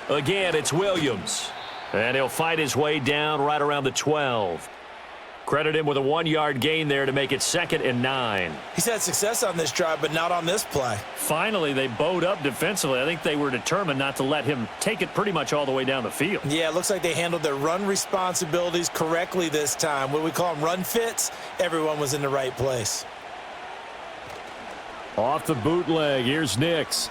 Again, it's Williams. And he'll fight his way down right around the 12. Credit him with a 1-yard gain there to make it 2nd and 9. He's had success on this drive, but not on this play. Finally, they bowed up defensively. I think they were determined not to let him take it pretty much all the way down the field. Yeah, it looks like they handled their run responsibilities correctly this time. What we call them run fits, everyone was in the right place. Off the bootleg, here's Nix.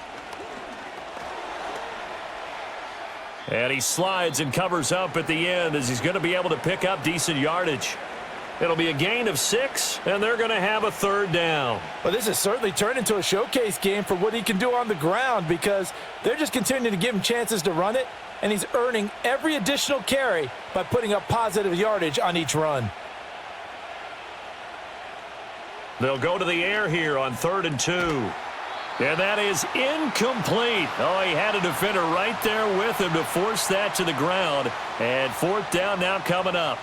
And he slides and covers up at the end as he's going to be able to pick up decent yardage. It'll be a gain of 6, and they're going to have a 3rd down. Well, this has certainly turned into a showcase game for what he can do on the ground because they're just continuing to give him chances to run it, and he's earning every additional carry by putting up positive yardage on each run. They'll go to the air here on 3rd and 2. And that is incomplete. Oh, he had a defender right there with him to force that to the ground. And 4th down now coming up.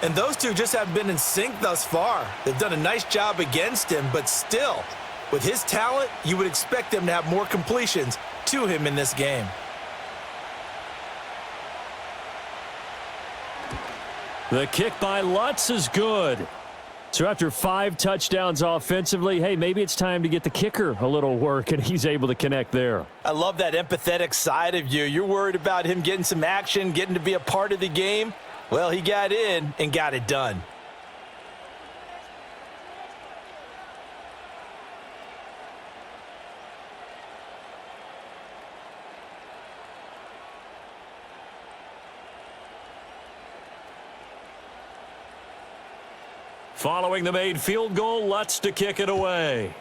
And those two just haven't been in sync thus far. They've done a nice job against him, but still, with his talent, you would expect them to have more completions to him in this game. The kick by Lutz is good. So after 5 touchdowns offensively, hey, maybe it's time to get the kicker a little work, and he's able to connect there. I love that empathetic side of you. You're worried about him getting some action, getting to be a part of the game. Well, he got in and got it done. Following the made field goal, Lutz to kick it away.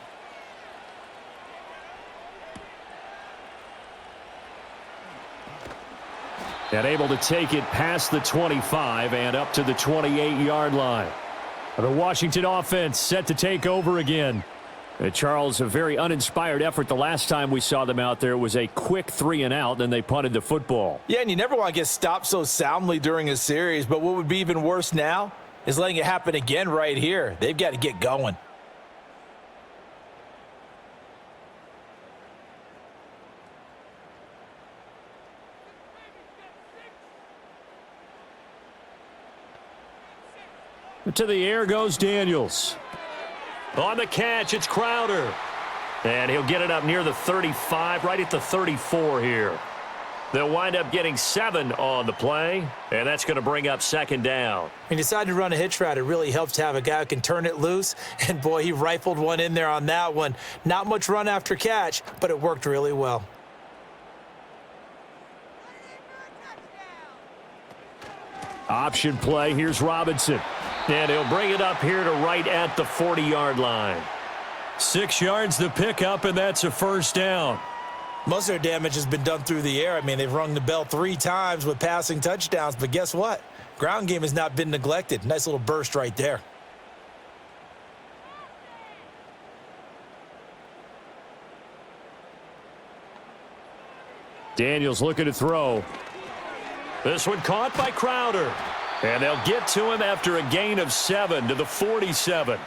And able to take it past the 25 and up to the 28-yard line. The Washington offense set to take over again. Charles, a very uninspired effort the last time we saw them out there. It was a quick 3-and-out, then they punted the football. Yeah, and you never want to get stopped so soundly during a series, but what would be even worse now is letting it happen again right here. They've got to get going. To the air goes Daniels. On the catch, it's Crowder. And he'll get it up near the 35, right at the 34 here. They'll wind up getting 7 on the play, and that's going to bring up 2nd down. He decided to run a hitch route. It really helps to have a guy who can turn it loose. And, boy, he rifled one in there on that one. Not much run after catch, but it worked really well. Option play. Here's Robinson. And he'll bring it up here to right at the 40-yard line. 6 yards to pick up, and that's a 1st down. Most of their damage has been done through the air. I mean, they've rung the bell 3 times with passing touchdowns, but guess what? Ground game has not been neglected. Nice little burst right there. Daniels looking to throw. This one caught by Crowder. And they'll get to him after a gain of 7 to the 47.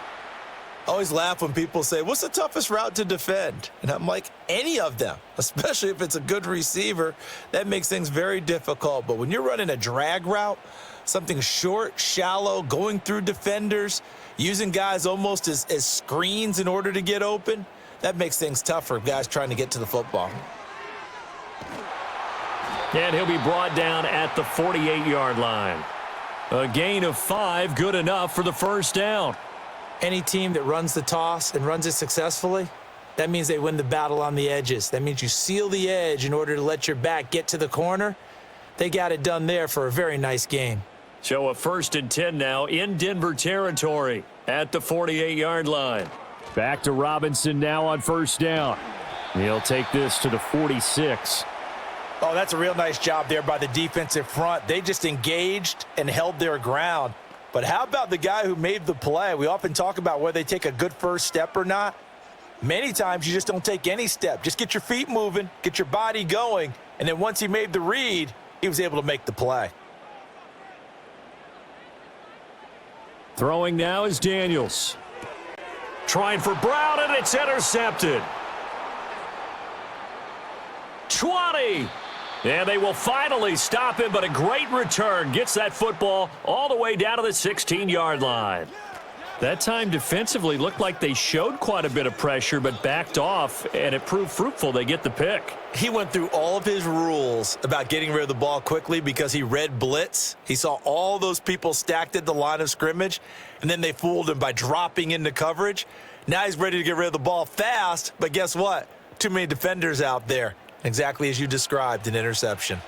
Always laugh when people say, what's the toughest route to defend? And I'm like, any of them, especially if it's a good receiver. That makes things very difficult. But when you're running a drag route, something short, shallow, going through defenders, using guys almost as screens in order to get open, that makes things tough for guys trying to get to the football. And he'll be brought down at the 48-yard line. A gain of 5, good enough for the 1st down. Any team that runs the toss and runs it successfully, that means they win the battle on the edges. That means you seal the edge in order to let your back get to the corner. They got it done there for a very nice game. So a 1st and 10 now in Denver territory at the 48-yard line. Back to Robinson now on 1st down. He'll take this to the 46. Oh, that's a real nice job there by the defensive front. They just engaged and held their ground. But how about the guy who made the play? We often talk about whether they take a good first step or not. Many times you just don't take any step. Just get your feet moving, get your body going, and then once he made the read, he was able to make the play. Throwing now is Daniels. Trying for Brown, and it's intercepted. 20. And they will finally stop him, but a great return gets that football all the way down to the 16-yard line. That time defensively looked like they showed quite a bit of pressure but backed off, and it proved fruitful. They get the pick. He went through all of his rules about getting rid of the ball quickly because he read blitz. He saw all those people stacked at the line of scrimmage, and then they fooled him by dropping into coverage. Now he's ready to get rid of the ball fast, but guess what? Too many defenders out there. Exactly as you described, an interception.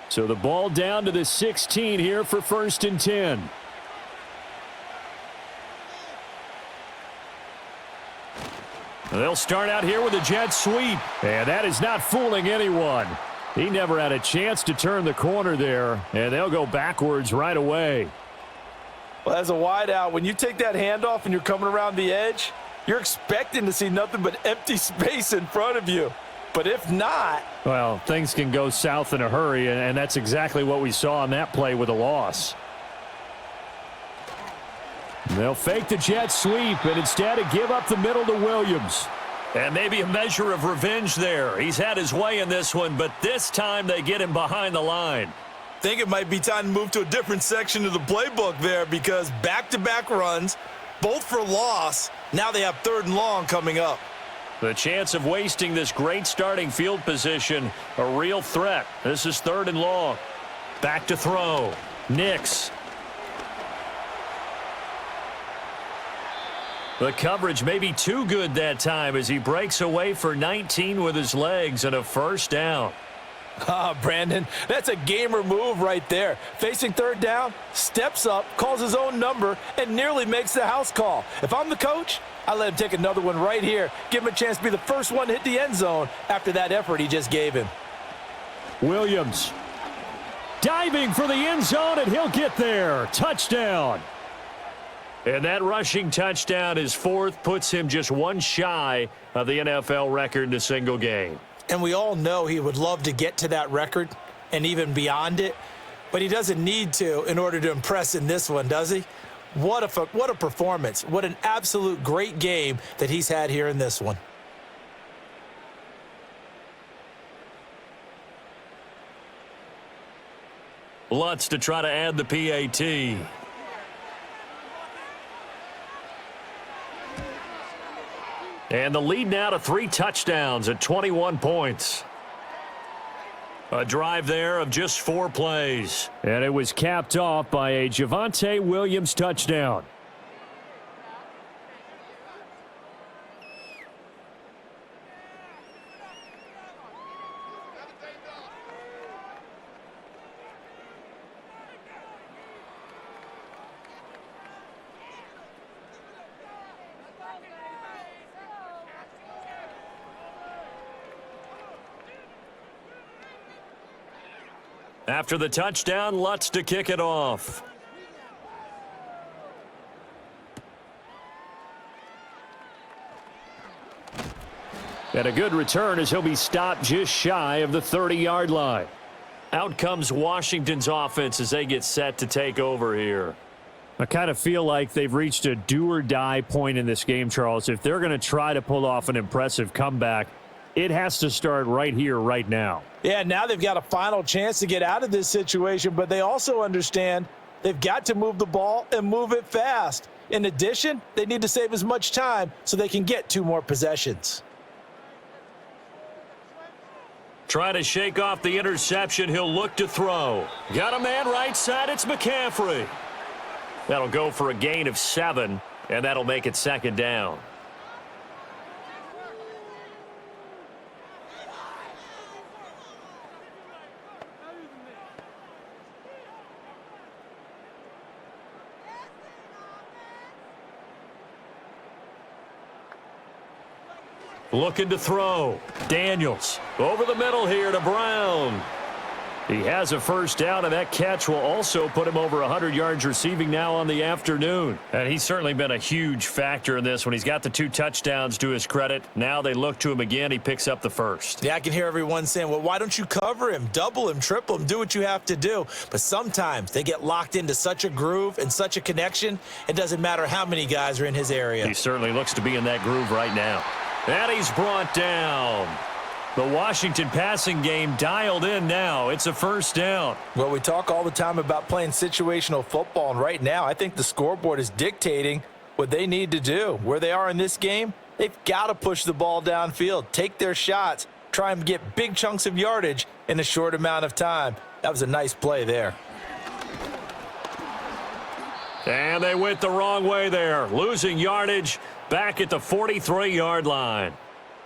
So the ball down to the 16 here for 1st and 10. They'll start out here with a jet sweep, and that is not fooling anyone. He never had a chance to turn the corner there, and they'll go backwards right away. Well, as a wideout, when you take that handoff and you're coming around the edge, you're expecting to see nothing but empty space in front of you. But if not, well, things can go south in a hurry, and that's exactly what we saw on that play with a loss. They'll fake the jet sweep and instead give up the middle to Williams. And maybe a measure of revenge there. He's had his way in this one, but this time they get him behind the line. Think it might be time to move to a different section of the playbook there because back-to-back runs, both for loss. Now they have 3rd and long coming up. The chance of wasting this great starting field position, a real threat. This is 3rd and long. Back to throw. Nix. The coverage may be too good that time as he breaks away for 19 with his legs and a 1st down. Brandon, that's a gamer move right there. Facing 3rd down, steps up, calls his own number, and nearly makes the house call. If I'm the coach, I let him take another one right here. Give him a chance to be the first one to hit the end zone after that effort he just gave him. Williams diving for the end zone, and he'll get there. Touchdown. And that rushing touchdown is 4th, puts him just one shy of the NFL record in a single game. And we all know he would love to get to that record and even beyond it, but he doesn't need to in order to impress in this one, does he? What a performance. What an absolute great game that he's had here in this one. Lutz to try to add the PAT. And the lead now to 3 touchdowns at 21 points. A drive there of just 4 plays. And it was capped off by a Javonte Williams touchdown. After the touchdown, Lutz to kick it off. And a good return as he'll be stopped just shy of the 30-yard line. Out comes Washington's offense as they get set to take over here. I kind of feel like they've reached a do-or-die point in this game, Charles. If they're going to try to pull off an impressive comeback, it has to start right here, right now. Yeah, now they've got a final chance to get out of this situation, but they also understand they've got to move the ball and move it fast. In addition, they need to save as much time so they can get 2 more possessions. Try to shake off the interception. He'll look to throw. Got a man right side. It's McCaffrey. That'll go for a gain of 7, and that'll make it 2nd down. Looking to throw. Daniels over the middle here to Brown. He has a first down, and that catch will also put him over 100 yards receiving now on the afternoon. And he's certainly been a huge factor in this when he's got the 2 touchdowns to his credit. Now they look to him again. He picks up the first. Yeah, I can hear everyone saying, well, why don't you cover him, double him, triple him, do what you have to do. But sometimes they get locked into such a groove and such a connection, it doesn't matter how many guys are in his area. He certainly looks to be in that groove right now. And he's brought down. The Washington passing game dialed in now. It's a first down. Well, we talk all the time about playing situational football, and right now I think the scoreboard is dictating what they need to do. Where they are in this game, they've got to push the ball downfield, take their shots, try and get big chunks of yardage in a short amount of time. That was a nice play there. And they went the wrong way there, losing yardage back at the 43-yard line.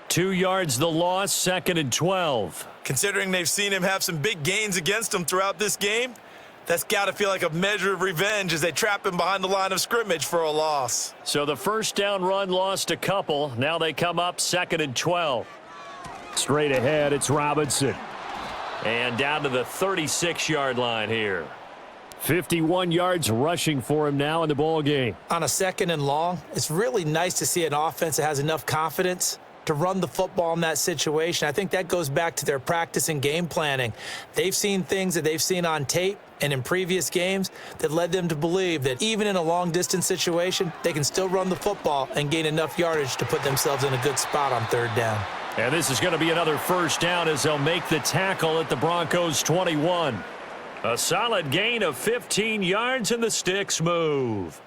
2 yards the loss, 2nd and 12. Considering they've seen him have some big gains against him throughout this game, that's got to feel like a measure of revenge as they trap him behind the line of scrimmage for a loss. So the first down run lost a couple. Now they come up 2nd and 12. Straight ahead, it's Robinson. And down to the 36-yard line here. 51 yards rushing for him now in the ball game. On a 2nd and long, it's really nice to see an offense that has enough confidence to run the football in that situation. I think that goes back to their practice and game planning. They've seen things that they've seen on tape and in previous games that led them to believe that even in a long-distance situation, they can still run the football and gain enough yardage to put themselves in a good spot on 3rd down. And this is going to be another first down as they'll make the tackle at the Broncos 21. A solid gain of 15 yards and the sticks move.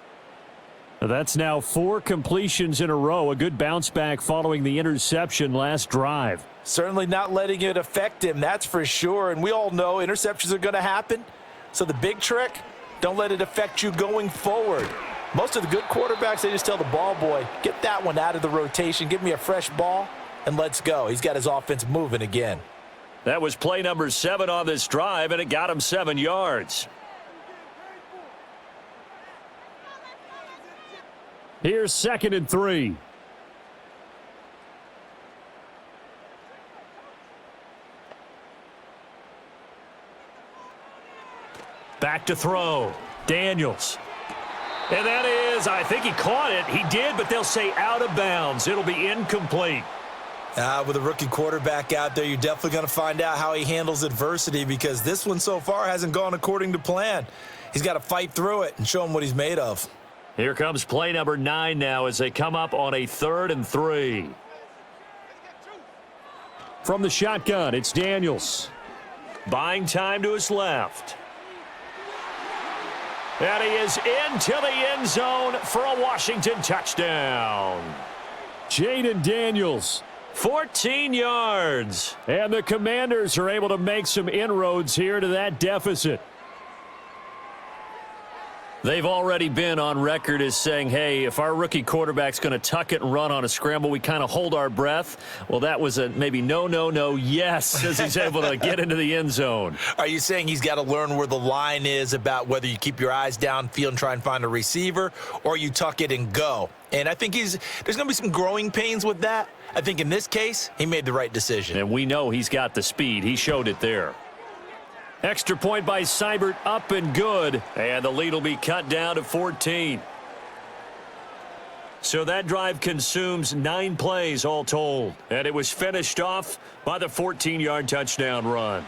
That's now 4 completions in a row. A good bounce back following the interception last drive. Certainly not letting it affect him, that's for sure. And we all know interceptions are going to happen. So the big trick, don't let it affect you going forward. Most of the good quarterbacks, they just tell the ball boy, get that one out of the rotation, give me a fresh ball, and let's go. He's got his offense moving again. That was play number 7 on this drive, and it got him 7 yards. Here's 2nd and 3. Back to throw. Daniels. And that is, I think he caught it. He did, but they'll say out of bounds. It'll be incomplete. With a rookie quarterback out there, you're definitely going to find out how he handles adversity, because this one so far hasn't gone according to plan. He's got to fight through it and show him what he's made of. Here comes play number 9 now as they come up on a 3rd and 3. From the shotgun, it's Daniels. Buying time to his left. And he is into the end zone for a Washington touchdown. Jaden Daniels, 14 yards. And the Commanders are able to make some inroads here to that deficit. They've already been on record as saying, hey, if our rookie quarterback's going to tuck it and run on a scramble, we kind of hold our breath. Well, that was a maybe no, yes, as he's able to get into the end zone. Are you saying he's got to learn where the line is about whether you keep your eyes downfield and try and find a receiver, or you tuck it and go? And I think there's going to be some growing pains with that. I think in this case, he made the right decision. And we know he's got the speed. He showed it there. Extra point by Seibert, up and good. And the lead will be cut down to 14. So that drive consumes 9 plays all told. And it was finished off by the 14-yard touchdown run.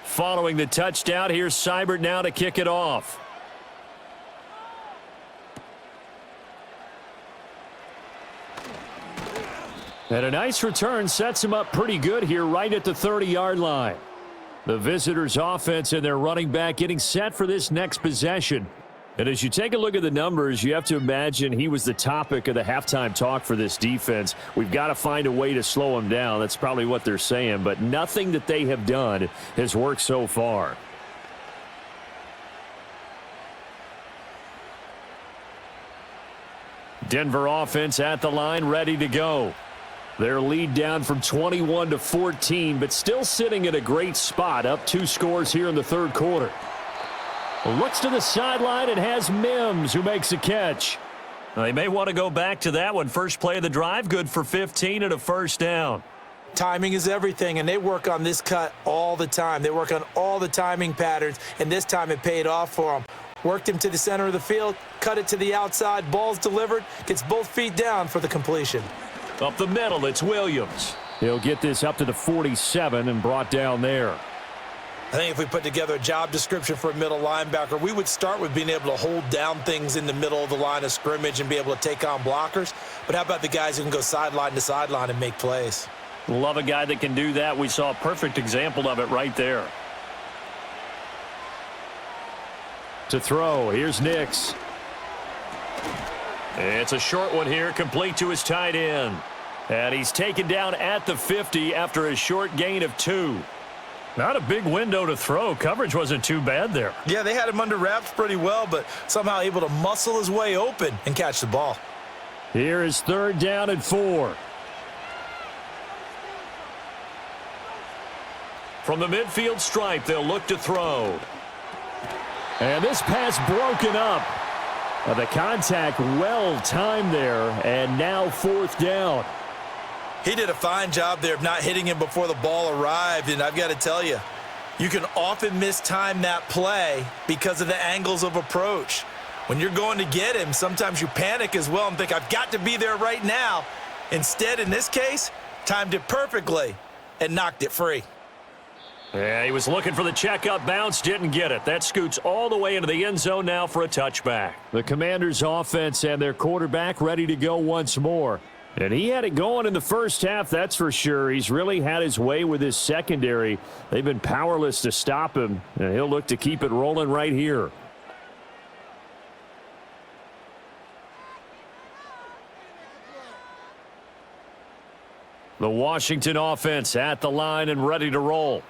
Following the touchdown, here's Seibert now to kick it off. And a nice return sets him up pretty good here right at the 30-yard line. The visitors' offense and their running back getting set for this next possession. And as you take a look at the numbers, you have to imagine he was the topic of the halftime talk for this defense. We've got to find a way to slow him down. That's probably what they're saying, but nothing that they have done has worked so far. Denver offense at the line, ready to go. Their lead down from 21 to 14, but still sitting at a great spot, up 2 scores here in the third quarter. Looks to the sideline and has Mims, who makes a catch. They may want to go back to that one. First play of the drive, good for 15 and a first down. Timing is everything, and they work on this cut all the time. They work on all the timing patterns, and this time it paid off for them. Worked him to the center of the field, cut it to the outside, ball's delivered, gets both feet down for the completion. Up the middle, it's Williams. He'll get this up to the 47 and brought down there. I think if we put together a job description for a middle linebacker, we would start with being able to hold down things in the middle of the line of scrimmage and be able to take on blockers. But how about the guys who can go sideline to sideline and make plays? Love a guy that can do that. We saw a perfect example of it right there. To throw, here's Nix. It's a short one here, complete to his tight end. And he's taken down at the 50 after a short gain of 2. Not a big window to throw. Coverage wasn't too bad there. Yeah, they had him under wraps pretty well, but somehow able to muscle his way open and catch the ball. Here is 3rd down and 4. From the midfield stripe, they'll look to throw. And this pass broken up. The contact well timed there, and now 4th down. He did a fine job there of not hitting him before the ball arrived, and I've got to tell you, you can often mistime that play because of the angles of approach. When you're going to get him, sometimes you panic as well and think, I've got to be there right now. Instead, in this case, timed it perfectly and knocked it free. Yeah, he was looking for the checkup bounce, didn't get it. That scoots all the way into the end zone now for a touchback. The Commanders' offense and their quarterback ready to go once more. And he had it going in the first half, that's for sure. He's really had his way with his secondary. They've been powerless to stop him, and he'll look to keep it rolling right here. The Washington offense at the line and ready to roll.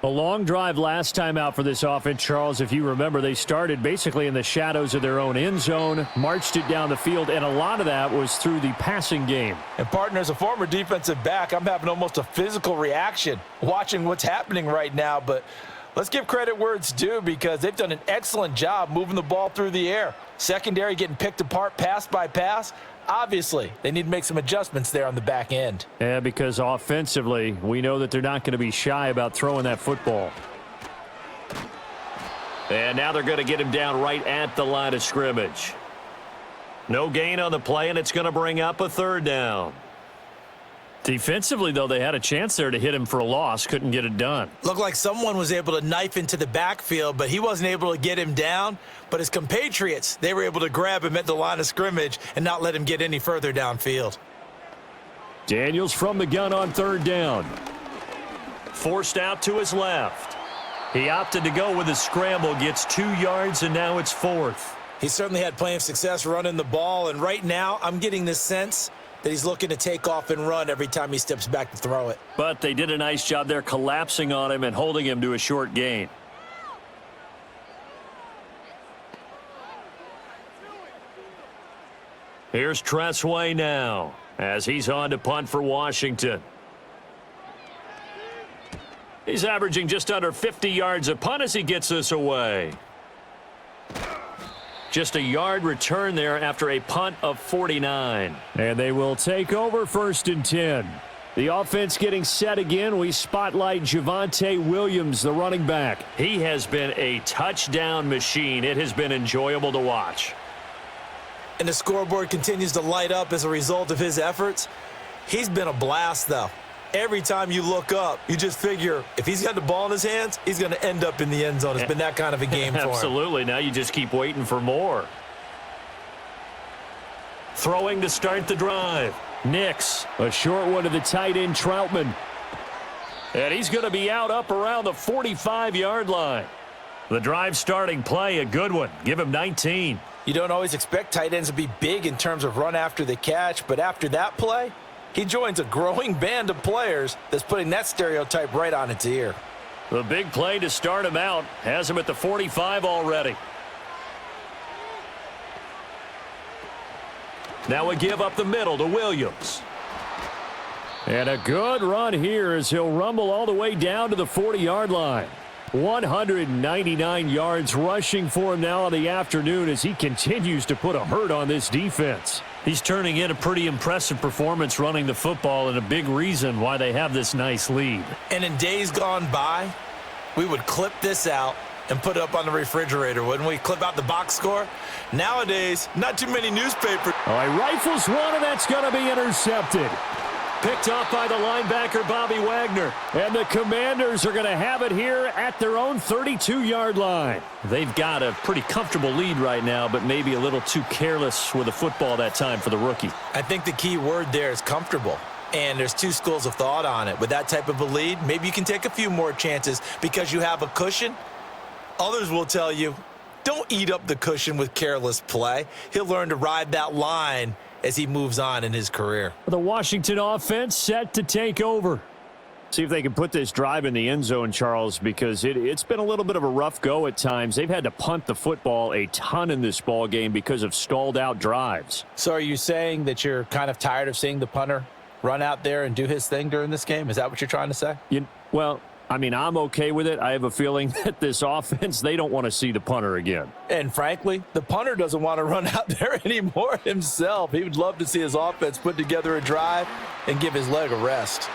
A long drive last time out for this offense, Charles. If you remember, they started basically in the shadows of their own end zone, marched it down the field, and a lot of that was through the passing game. And, partner, as a former defensive back, I'm having almost a physical reaction watching what's happening right now. But let's give credit where it's due because they've done an excellent job moving the ball through the air. Secondary getting picked apart pass by pass. Obviously, they need to make some adjustments there on the back end. Yeah, because offensively, we know that they're not going to be shy about throwing that football. And now they're going to get him down right at the line of scrimmage. No gain on the play, and it's going to bring up a 3rd down. Defensively, though, they had a chance there to hit him for a loss. Couldn't get it done. Looked like someone was able to knife into the backfield, but he wasn't able to get him down. But his compatriots, they were able to grab him at the line of scrimmage and not let him get any further downfield. Daniels from the gun on 3rd down. Forced out to his left. He opted to go with a scramble, gets 2 yards, and now it's 4th. He certainly had plenty of success running the ball, and right now I'm getting this sense that he's looking to take off and run every time he steps back to throw it. But they did a nice job there collapsing on him and holding him to a short gain. Here's Tressway now as he's on to punt for Washington. He's averaging just under 50 yards a punt as he gets this away. Just a yard return there after a punt of 49. And they will take over 1st and 10. The offense getting set again. We spotlight Javonte Williams, the running back. He has been a touchdown machine. It has been enjoyable to watch. And the scoreboard continues to light up as a result of his efforts. He's been a blast, though. Every time you look up, you just figure if he's got the ball in his hands, he's going to end up in the end zone. It's been that kind of a game for him. Absolutely. Now you just keep waiting for more. Throwing to start the drive. Nix, a short one to the tight end, Troutman. And he's going to be out up around the 45-yard line. The drive starting play, a good one. Give him 19. You don't always expect tight ends to be big in terms of run after the catch, but after that play, he joins a growing band of players that's putting that stereotype right on its ear. The big play to start him out has him at the 45 already. Now a give up the middle to Williams. And a good run here as he'll rumble all the way down to the 40-yard line. 199 yards rushing for him now in the afternoon as he continues to put a hurt on this defense. He's turning in a pretty impressive performance running the football and a big reason why they have this nice lead. And in days gone by, we would clip this out and put it up on the refrigerator, wouldn't we? Clip out the box score. Nowadays, not too many newspapers. All right, rifles one, and that's going to be intercepted. Picked off by the linebacker, Bobby Wagner. And the Commanders are going to have it here at their own 32-yard line. They've got a pretty comfortable lead right now, but maybe a little too careless with the football that time for the rookie. I think the key word there is comfortable. And there's two schools of thought on it. With that type of a lead, maybe you can take a few more chances because you have a cushion. Others will tell you, don't eat up the cushion with careless play. He'll learn to ride that line as he moves on in his career. The Washington offense set to take over. See if they can put this drive in the end zone, Charles, because it's been a little bit of a rough go at times. They've had to punt the football a ton in this ball game because of stalled out drives. So are you saying that you're kind of tired of seeing the punter run out there and do his thing during this game? Is that what you're trying to say? Well, I mean, I'm okay with it. I have a feeling that this offense, they don't want to see the punter again. And frankly, the punter doesn't want to run out there anymore himself. He would love to see his offense put together a drive and give his leg a rest.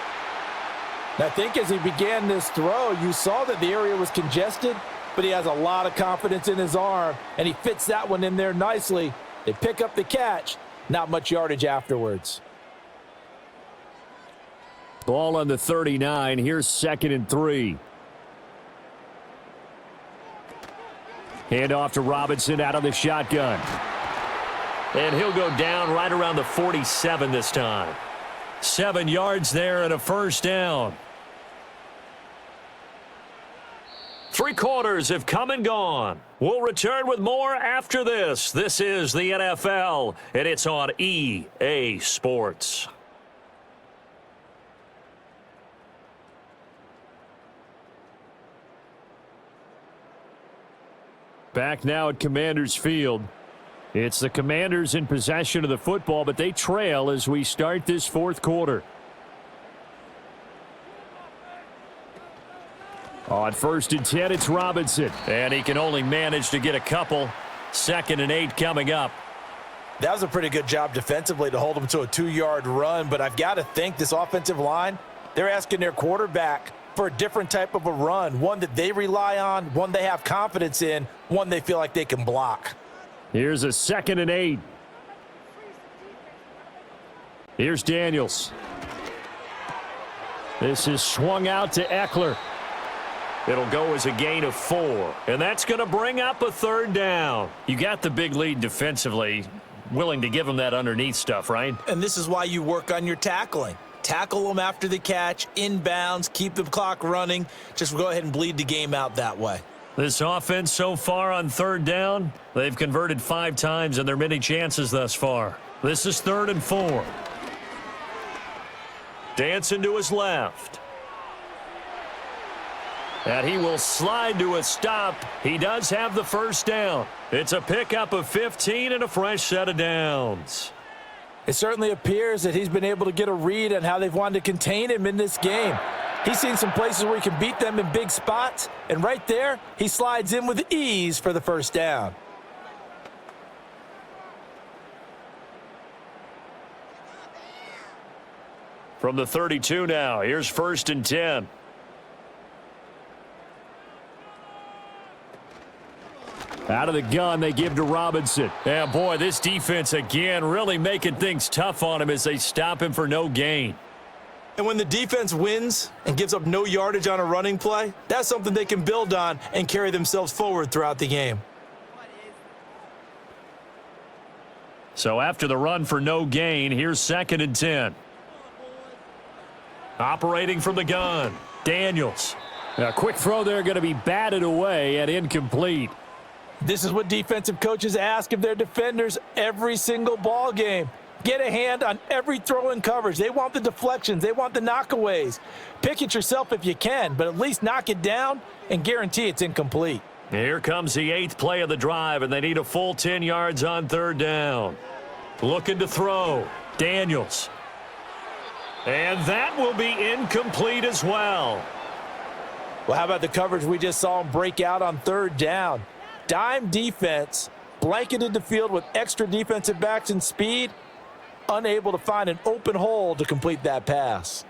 And I think as he began this throw, you saw that the area was congested, but he has a lot of confidence in his arm, and he fits that one in there nicely. They pick up the catch, not much yardage afterwards. Ball on the 39. Here's 2nd and 3. Hand off to Robinson out of the shotgun. And he'll go down right around the 47 this time. 7 yards there and a first down. 3 quarters have come and gone. We'll return with more after this. This is the NFL, and it's on EA Sports. Back now at Commanders Field. It's the Commanders in possession of the football, but they trail as we start this 4th quarter. On 1st and 10, it's Robinson. And he can only manage to get a couple. 2nd and 8 coming up. That was a pretty good job defensively to hold him to a 2-yard run, but I've got to think this offensive line, they're asking their quarterback for a different type of a run, one that they rely on, one they have confidence in, one they feel like they can block. Here's a 2nd and 8. Here's Daniels. This is swung out to Eckler. It'll go as a gain of 4, and that's going to bring up a 3rd down. You got the big lead defensively, willing to give them that underneath stuff, right? And this is why you work on your tackling. Tackle them after the catch, inbounds, keep the clock running. Just go ahead and bleed the game out that way. This offense so far on 3rd down, they've converted 5 times in their many chances thus far. This is 3rd and 4. Dancing to his left. And he will slide to a stop. He does have the first down. It's a pickup of 15 and a fresh set of downs. It certainly appears that he's been able to get a read on how they've wanted to contain him in this game. He's seen some places where he can beat them in big spots, and right there, he slides in with ease for the first down. From the 32 now, here's 1st and 10. Out of the gun, they give to Robinson. Yeah, boy, this defense again really making things tough on him as they stop him for no gain. And when the defense wins and gives up no yardage on a running play, that's something they can build on and carry themselves forward throughout the game. So after the run for no gain, here's 2nd and 10. Operating from the gun, Daniels. A quick throw there going to be batted away and incomplete. This is what defensive coaches ask of their defenders every single ball game. Get a hand on every throw in coverage. They want the deflections. They want the knockaways. Pick it yourself if you can, but at least knock it down and guarantee it's incomplete. Here comes the 8th play of the drive, and they need a full 10 yards on 3rd down. Looking to throw. Daniels. And that will be incomplete as well. Well, how about the coverage we just saw him break out on third down? Dime defense, blanketed the field with extra defensive backs and speed, unable to find an open hole to complete that pass.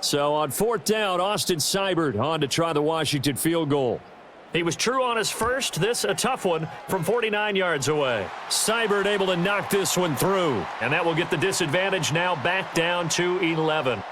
So on fourth down, Austin Seibert on to try the Washington field goal. He was true on his first. This a tough one from 49 yards away. Seibert able to knock this one through. And that will get the disadvantage now back down to 11.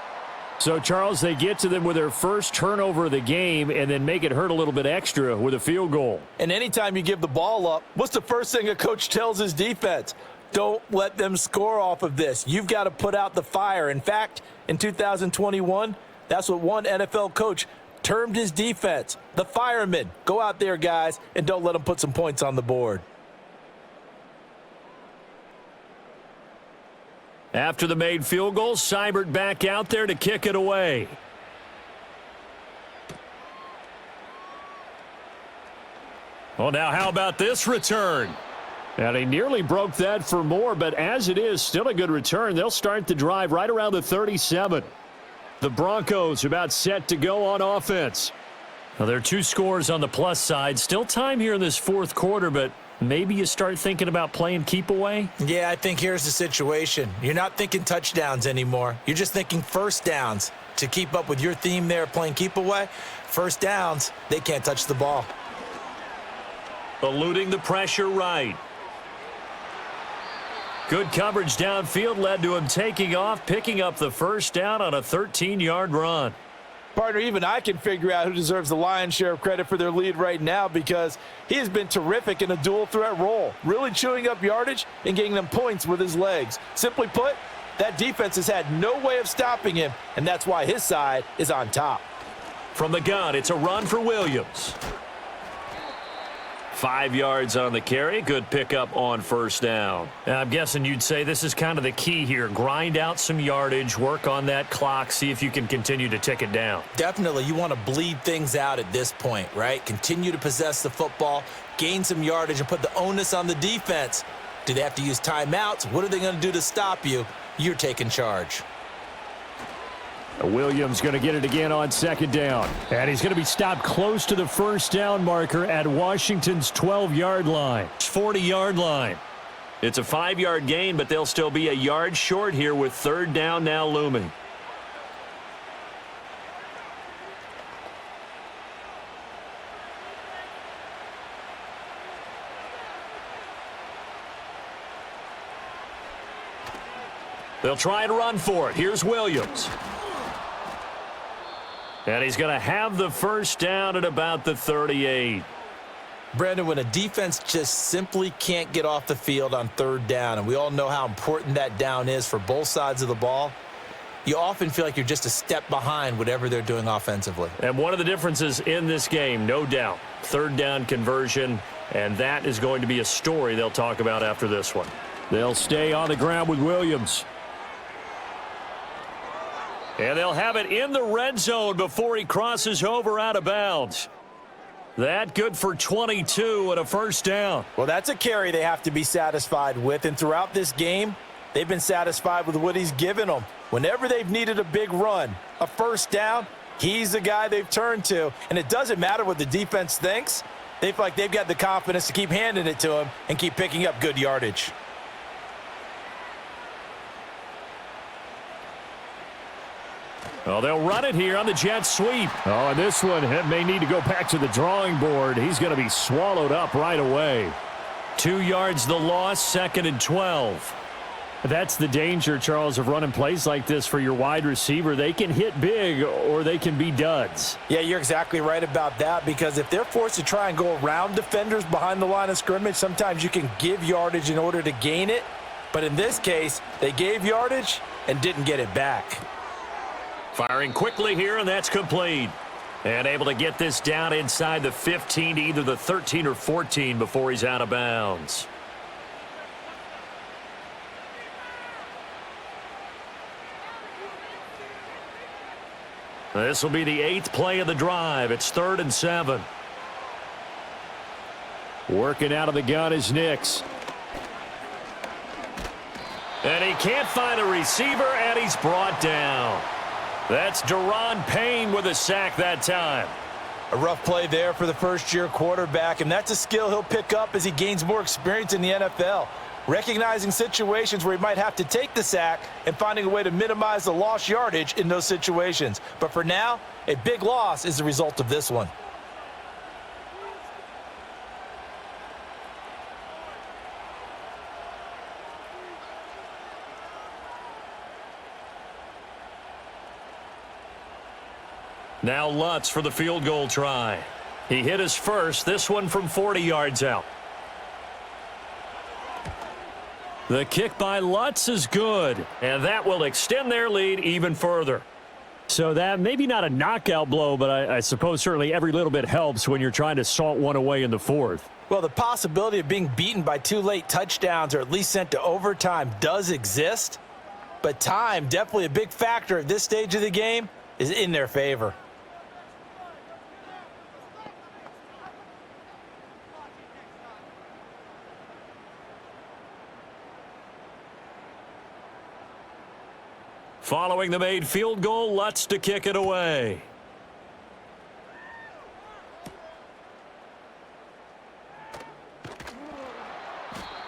So, Charles, they get to them with their first turnover of the game and then make it hurt a little bit extra with a field goal. And anytime you give the ball up, what's the first thing a coach tells his defense? Don't let them score off of this. You've got to put out the fire. In fact, in 2021, that's what one NFL coach termed his defense, the firemen. Go out there, guys, and don't let them put some points on the board. After the made field goal, Seibert back out there to kick it away. Well, now how about this return? And he nearly broke that for more, but as it is, still a good return. They'll start the drive right around the 37. The Broncos about set to go on offense. Well, there are 2 scores on the plus side. Still time here in this fourth quarter, but maybe you start thinking about playing keep away? Yeah, I think here's the situation. You're not thinking touchdowns anymore. You're just thinking first downs. To keep up with your theme there, playing keep away, first downs, they can't touch the ball. Eluding the pressure right. Good coverage downfield led to him taking off, picking up the first down on a 13-yard run. Partner, even I can figure out who deserves the lion's share of credit for their lead right now because he has been terrific in a dual threat role, really chewing up yardage and getting them points with his legs. Simply put, that defense has had no way of stopping him, and that's why his side is on top. From the gun, it's a run for Williams. 5 yards on the carry. Good pickup on first down. And I'm guessing you'd say this is kind of the key here. Grind out some yardage, work on that clock, see if you can continue to tick it down. Definitely, you want to bleed things out at this point, right? Continue to possess the football, gain some yardage, and put the onus on the defense. Do they have to use timeouts? What are they going to do to stop you? You're taking charge. Williams going to get it again on second down. And he's going to be stopped close to the first down marker at Washington's 12-yard line. 40-yard line. It's a 5-yard gain, but they'll still be a yard short here with third down now looming. They'll try and run for it. Here's Williams. And he's going to have the first down at about the 38. Brandon, when a defense just simply can't get off the field on third down, and we all know how important that down is for both sides of the ball, you often feel like you're just a step behind whatever they're doing offensively. And one of the differences in this game, no doubt, third down conversion, and that is going to be a story they'll talk about after this one. They'll stay on the ground with Williams. And they'll have it in the red zone before he crosses over out of bounds. That good for 22 and a first down. Well, that's a carry they have to be satisfied with, and throughout this game, they've been satisfied with what he's given them. Whenever they've needed a big run, a first down, he's the guy they've turned to, and it doesn't matter what the defense thinks. They feel like they've got the confidence to keep handing it to him and keep picking up good yardage. Well, they'll run it here on the jet sweep. Oh, and this one may need to go back to the drawing board. He's going to be swallowed up right away. 2 yards the loss, second and 12. That's the danger, Charles, of running plays like this for your wide receiver. They can hit big or they can be duds. Yeah, you're exactly right about that, because if they're forced to try and go around defenders behind the line of scrimmage, sometimes you can give yardage in order to gain it. But in this case, they gave yardage and didn't get it back. Firing quickly here, and that's complete. And able to get this down inside the 15 to either the 13 or 14 before he's out of bounds. This will be the 8th play of the drive. It's 3rd and 7. Working out of the gun is Nix. And he can't find a receiver, and he's brought down. That's Daron Payne with a sack that time. A rough play there for the first-year quarterback, and that's a skill he'll pick up as he gains more experience in the NFL. Recognizing situations where he might have to take the sack and finding a way to minimize the lost yardage in those situations. But for now, a big loss is the result of this one. Now Lutz for the field goal try. He hit his first, this one from 40 yards out. The kick by Lutz is good, and that will extend their lead even further. So that maybe not a knockout blow, but I suppose certainly every little bit helps when you're trying to salt one away in the fourth. Well, the possibility of being beaten by 2 late touchdowns or at least sent to overtime does exist, but time, definitely a big factor at this stage of the game, is in their favor. Following the made field goal, Lutz to kick it away.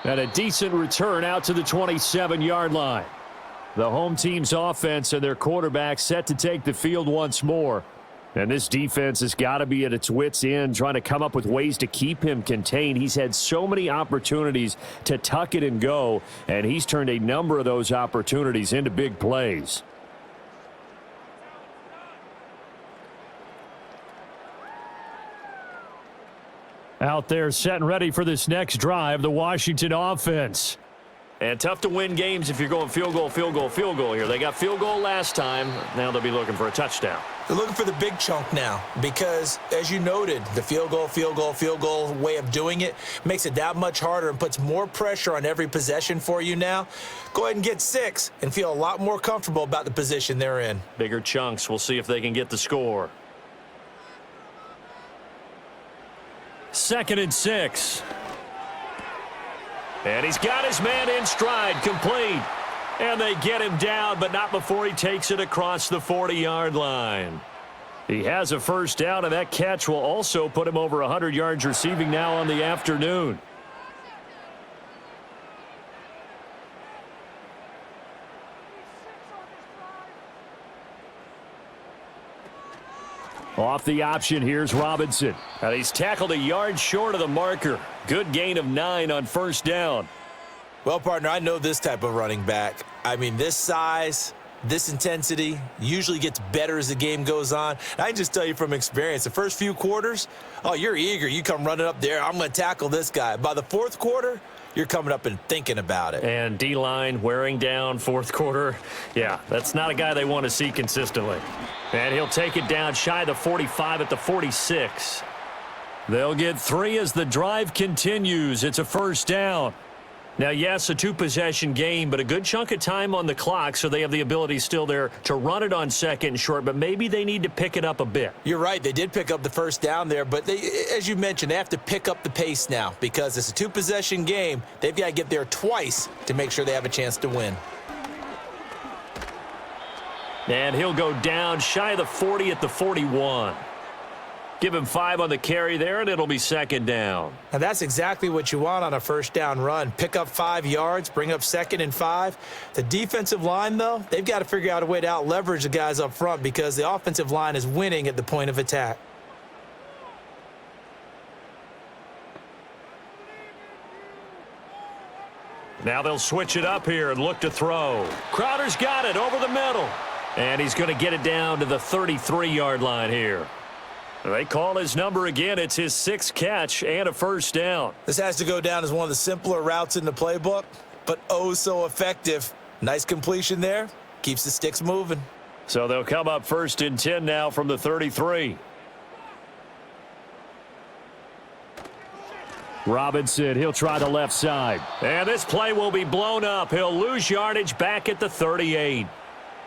And a decent return out to the 27-yard line. The home team's offense and their quarterback set to take the field once more. And this defense has got to be at its wits' end, trying to come up with ways to keep him contained. He's had so many opportunities to tuck it and go, and he's turned a number of those opportunities into big plays. Out there set and ready for this next drive, the Washington offense. And tough to win games if you're going field goal, field goal, field goal here. They got field goal last time. Now they'll be looking for a touchdown. They're looking for the big chunk now because, as you noted, the field goal way of doing it makes it that much harder and puts more pressure on every possession for you now. Go ahead and get 6 and feel a lot more comfortable about the position they're in. Bigger chunks. We'll see if they can get the score. 2nd and 6. And he's got his man in stride, complete. And they get him down, but not before he takes it across the 40-yard line. He has a first down, and that catch will also put him over 100 yards receiving now on the afternoon. Off the option, here's Robinson. And he's tackled a yard short of the marker. Good gain of 9 on first down. Well, partner, I know this type of running back. I mean, this size, this intensity usually gets better as the game goes on. And I can just tell you from experience, the first few quarters, oh, you're eager. You come running up there, I'm going to tackle this guy. By the fourth quarter, you're coming up and thinking about it. And D-line wearing down fourth quarter. Yeah, that's not a guy they want to see consistently. And he'll take it down shy of the 45 at the 46. They'll get 3 as the drive continues. It's a first down. Now, yes, a 2-possession game, but a good chunk of time on the clock, so they have the ability still there to run it on 2nd and short, but maybe they need to pick it up a bit. You're right. They did pick up the first down there, but they, as you mentioned, they have to pick up the pace now because it's a 2-possession game. They've got to get there twice to make sure they have a chance to win. And he'll go down shy of the 40 at the 41. Give him 5 on the carry there, and it'll be 2nd down. Now, that's exactly what you want on a first down run. Pick up 5 yards, bring up 2nd and 5. The defensive line, though, they've got to figure out a way to out-leverage the guys up front because the offensive line is winning at the point of attack. Now they'll switch it up here and look to throw. Crowder's got it over the middle. And he's going to get it down to the 33-yard line here. They call his number again. It's his 6th catch and a first down. This has to go down as one of the simpler routes in the playbook, but oh so effective. Nice completion there. Keeps the sticks moving. So they'll come up 1st and 10 now from the 33. Robinson, he'll try the left side. And this play will be blown up. He'll lose yardage back at the 38.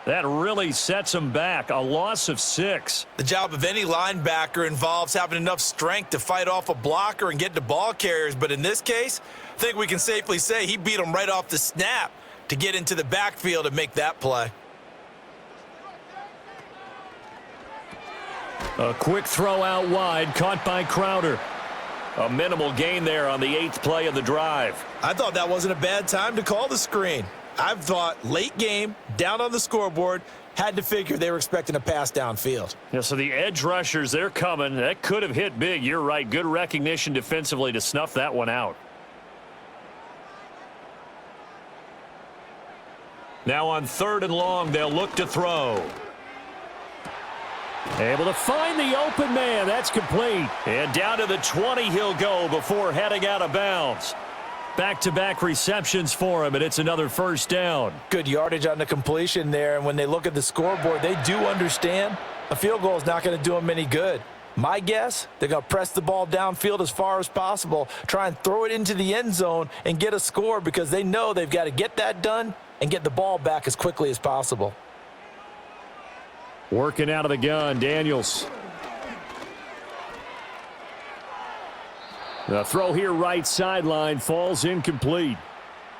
That really sets him back. A loss of 6. The job of any linebacker involves having enough strength to fight off a blocker and get to ball carriers. But in this case, I think we can safely say he beat him right off the snap. to get into the backfield and make that play. A quick throw out wide, caught by Crowder. A minimal gain there on the 8th play of the drive. I thought that wasn't a bad time to call the screen. I thought late game, down on the scoreboard, had to figure they were expecting a pass downfield. Yeah, so the edge rushers, they're coming. That could have hit big. You're right. Good recognition defensively to snuff that one out. Now on 3rd and long, they'll look to throw. Able to find the open man. That's complete. And down to the 20 he'll go before heading out of bounds. Back-to-back receptions for him, and it's another first down. Good yardage on the completion there, and when they look at the scoreboard, they do understand a field goal is not going to do them any good. My guess, they're going to press the ball downfield as far as possible, try and throw it into the end zone and get a score because they know they've got to get that done and get the ball back as quickly as possible. Working out of the gun, Daniels. The throw here right sideline falls incomplete.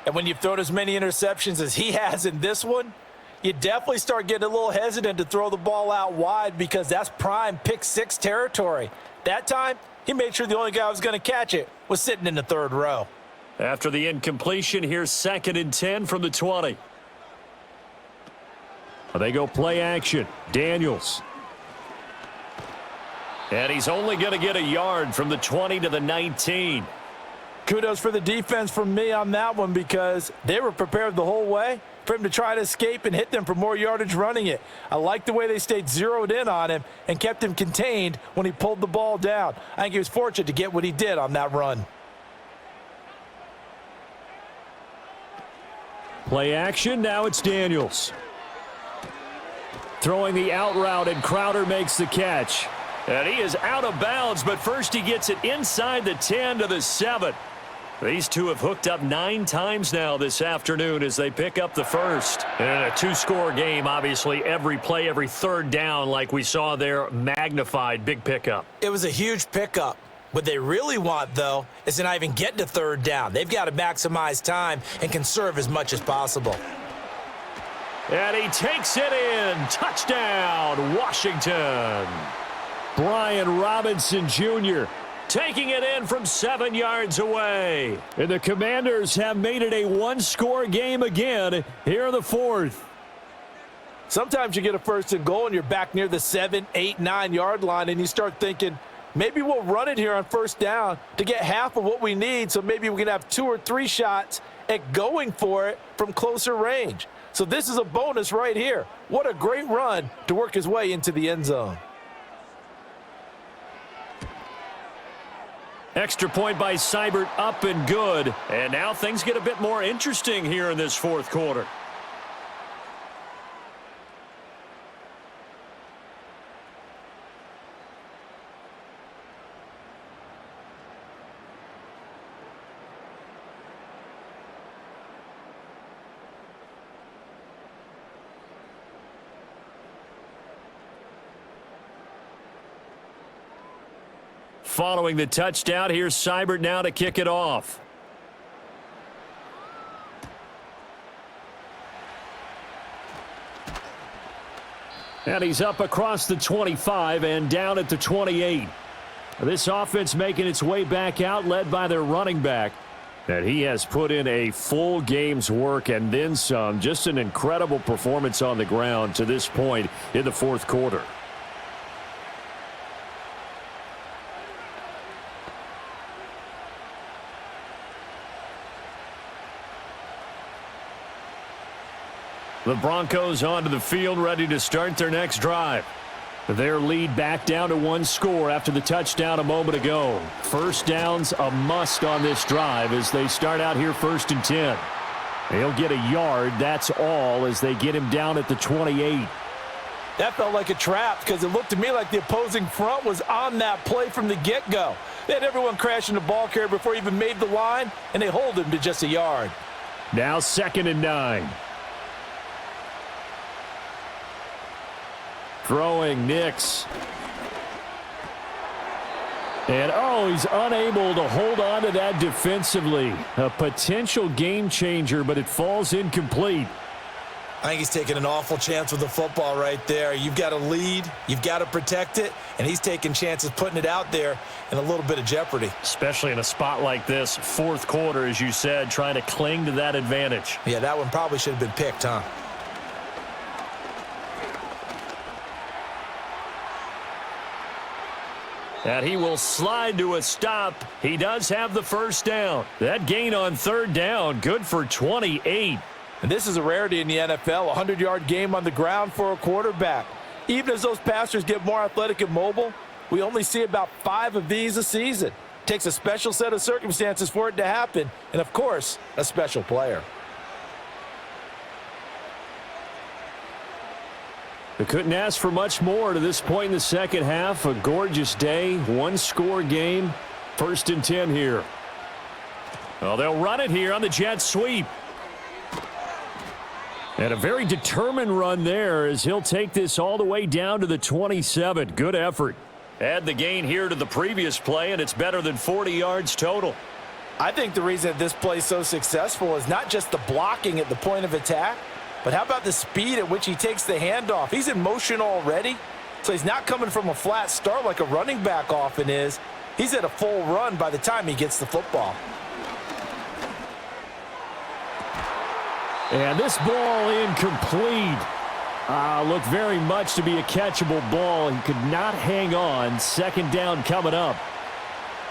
And when you've thrown as many interceptions as he has in this one, you definitely start getting a little hesitant to throw the ball out wide because that's prime pick 6 territory. That time, he made sure the only guy who was going to catch it was sitting in the 3rd row. After the incompletion, here's 2nd and 10 from the 20. They go play action. Daniels. And he's only going to get a yard from the 20 to the 19. Kudos for the defense from me on that one because they were prepared the whole way for him to try to escape and hit them for more yardage running it. I like the way they stayed zeroed in on him and kept him contained when he pulled the ball down. I think he was fortunate to get what he did on that run. Play action. Now it's Daniels. Throwing the out route, and Crowder makes the catch. And he is out of bounds, but first he gets it inside the 10 to the 7. These two have hooked up 9 times now this afternoon as they pick up the first. And in a 2-score game, obviously, every play, every 3rd down, like we saw there, magnified. Big pickup. It was a huge pickup. What they really want, though, is to not even get to 3rd down. They've got to maximize time and conserve as much as possible. And he takes it in. Touchdown, Washington. Brian Robinson Jr. taking it in from 7 yards away. And the Commanders have made it a 1-score game again here in the 4th. Sometimes you get a 1st and goal and you're back near the 7, 8, 9-yard line and you start thinking, maybe we'll run it here on 1st down to get half of what we need so maybe we can have 2 or 3 shots at going for it from closer range. So this is a bonus right here. What a great run to work his way into the end zone. Extra point by Seibert, up and good. And now things get a bit more interesting here in this 4th quarter. Following the touchdown, here's Seibert now to kick it off. And he's up across the 25 and down at the 28. This offense making its way back out, led by their running back. And he has put in a full game's work and then some. Just an incredible performance on the ground to this point in the 4th quarter. The Broncos onto the field, ready to start their next drive. Their lead back down to 1 score after the touchdown a moment ago. 1st down's a must on this drive as they start out here 1st and 10. They'll get a yard, that's all, as they get him down at the 28. That felt like a trap because it looked to me like the opposing front was on that play from the get-go. They had everyone crashing the ball carrier before he even made the line, and they hold him to just a yard. Now 2nd and 9. Throwing Nix. And, oh, he's unable to hold on to that defensively. A potential game changer, but it falls incomplete. I think he's taking an awful chance with the football right there. You've got to lead, you've got to protect it, and he's taking chances putting it out there in a little bit of jeopardy. Especially in a spot like this, fourth quarter, as you said, trying to cling to that advantage. Yeah, that one probably should have been picked, huh? And he will slide to a stop. He does have the first down. That gain on third down, good for 28. And this is a rarity in the NFL, a 100-yard game on the ground for a quarterback. Even as those passers get more athletic and mobile, we only see about 5 of these a season. It takes a special set of circumstances for it to happen, and of course, a special player. They couldn't ask for much more to this point in the second half. A gorgeous day, one-score game. 1st and 10 here. Well, they'll run it here on the jet sweep. And a very determined run there as he'll take this all the way down to the 27. Good effort. Add the gain here to the previous play, and it's better than 40 yards total. I think the reason that this play is so successful is not just the blocking at the point of attack, but how about the speed at which he takes the handoff? He's in motion already, so he's not coming from a flat start like a running back often is. He's at a full run by the time he gets the football. And this ball incomplete. Looked very much to be a catchable ball. He could not hang on. 2nd down coming up.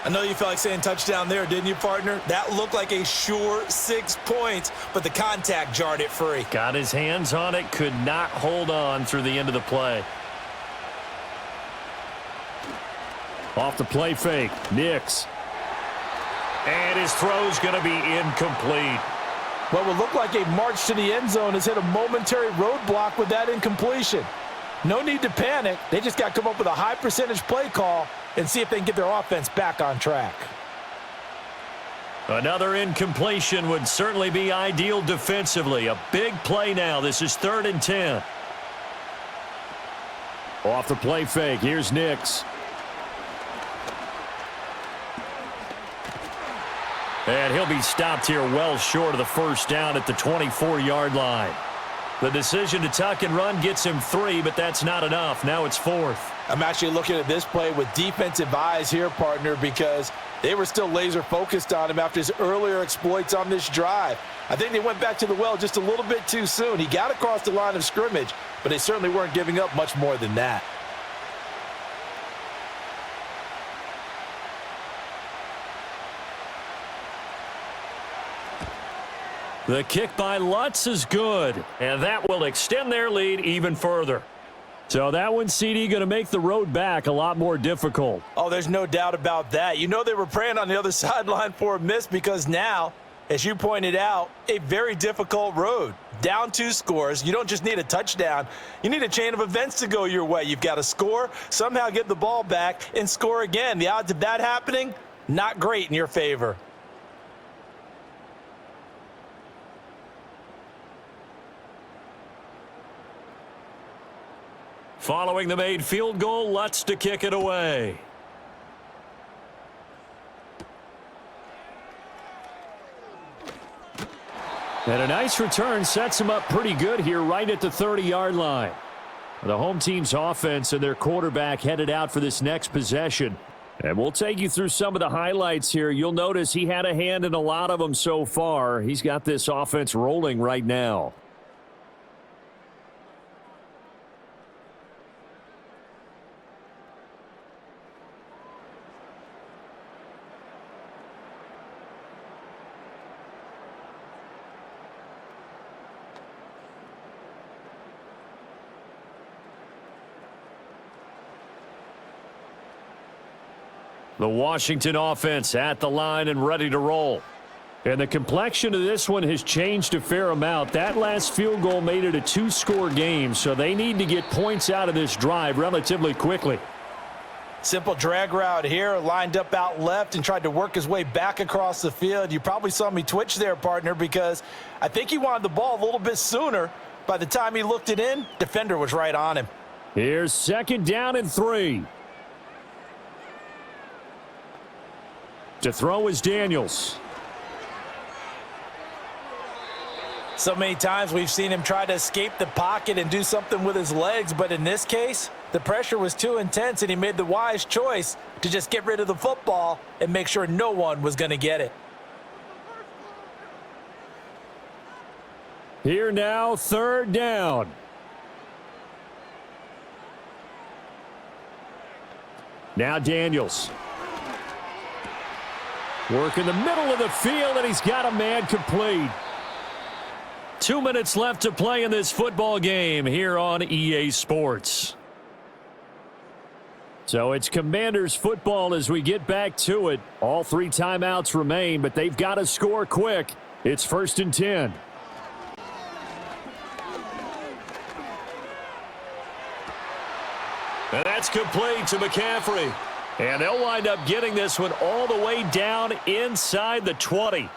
I know you felt like saying touchdown there, didn't you, partner? That looked like a sure 6 points, but the contact jarred it free. Got his hands on it, could not hold on through the end of the play. Off the play fake, Nix. And his throw's going to be incomplete. What would look like a march to the end zone has hit a momentary roadblock with that incompletion. No need to panic. They just got to come up with a high percentage play call and see if they can get their offense back on track. Another incompletion would certainly be ideal defensively. A big play now. This is 3rd and 10. Off the play fake, here's Nix. And he'll be stopped here well short of the first down at the 24-yard line. The decision to tuck and run gets him 3, but that's not enough. Now it's 4th. I'm actually looking at this play with defensive eyes here, partner, because they were still laser focused on him after his earlier exploits on this drive. I think they went back to the well just a little bit too soon. He got across the line of scrimmage, but they certainly weren't giving up much more than that. The kick by Lutz is good, and that will extend their lead even further. So that one, CD, going to make the road back a lot more difficult. Oh, there's no doubt about that. You know they were praying on the other sideline for a miss because now, as you pointed out, a very difficult road. Down 2 scores. You don't just need a touchdown. You need a chain of events to go your way. You've got to score, somehow get the ball back, and score again. The odds of that happening, not great in your favor. Following the made field goal, Lutz to kick it away. And a nice return sets him up pretty good here right at the 30-yard line. The home team's offense and their quarterback headed out for this next possession. And we'll take you through some of the highlights here. You'll notice he had a hand in a lot of them so far. He's got this offense rolling right now. The Washington offense at the line and ready to roll. And the complexion of this one has changed a fair amount. That last field goal made it a 2-score game, so they need to get points out of this drive relatively quickly. Simple drag route here, lined up out left and tried to work his way back across the field. You probably saw me twitch there, partner, because I think he wanted the ball a little bit sooner. By the time he looked it in, defender was right on him. Here's 2nd down and 3. To throw is Daniels. So many times we've seen him try to escape the pocket and do something with his legs, but in this case, the pressure was too intense and he made the wise choice to just get rid of the football and make sure no one was going to get it. Here now, third down. Now Daniels. Work in the middle of the field, and he's got a man complete. 2 minutes left to play in this football game here on EA Sports. So it's Commanders football as we get back to it. All 3 timeouts remain, but they've got to score quick. It's 1st and 10. And that's complete to McCaffrey. And they'll wind up getting this one all the way down inside the 20.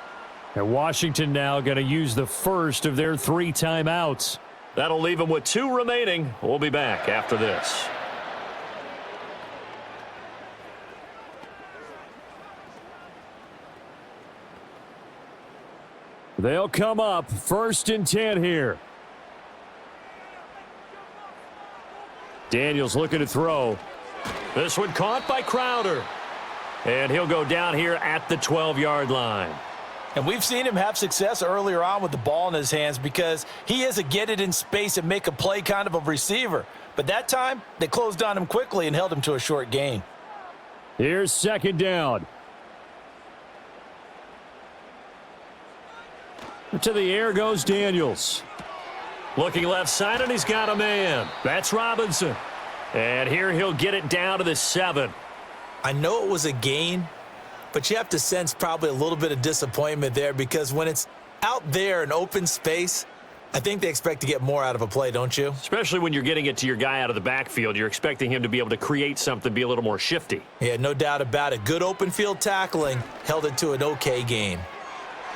And Washington now going to use the first of their 3 timeouts. That'll leave them with 2 remaining. We'll be back after this. They'll come up 1st and 10 here. Daniels looking to throw. This one caught by Crowder. And he'll go down here at the 12-yard line. And we've seen him have success earlier on with the ball in his hands because he is a get it in space and make a play kind of a receiver. But that time, they closed on him quickly and held him to a short gain. Here's 2nd down. To the air goes Daniels. Looking left side, and he's got a man. That's Robinson. And here he'll get it down to the 7. I know it was a gain, but you have to sense probably a little bit of disappointment there because when it's out there in open space, I think they expect to get more out of a play, don't you? Especially when you're getting it to your guy out of the backfield. You're expecting him to be able to create something, be a little more shifty. Yeah, no doubt about it. Good open field tackling held it to an okay game.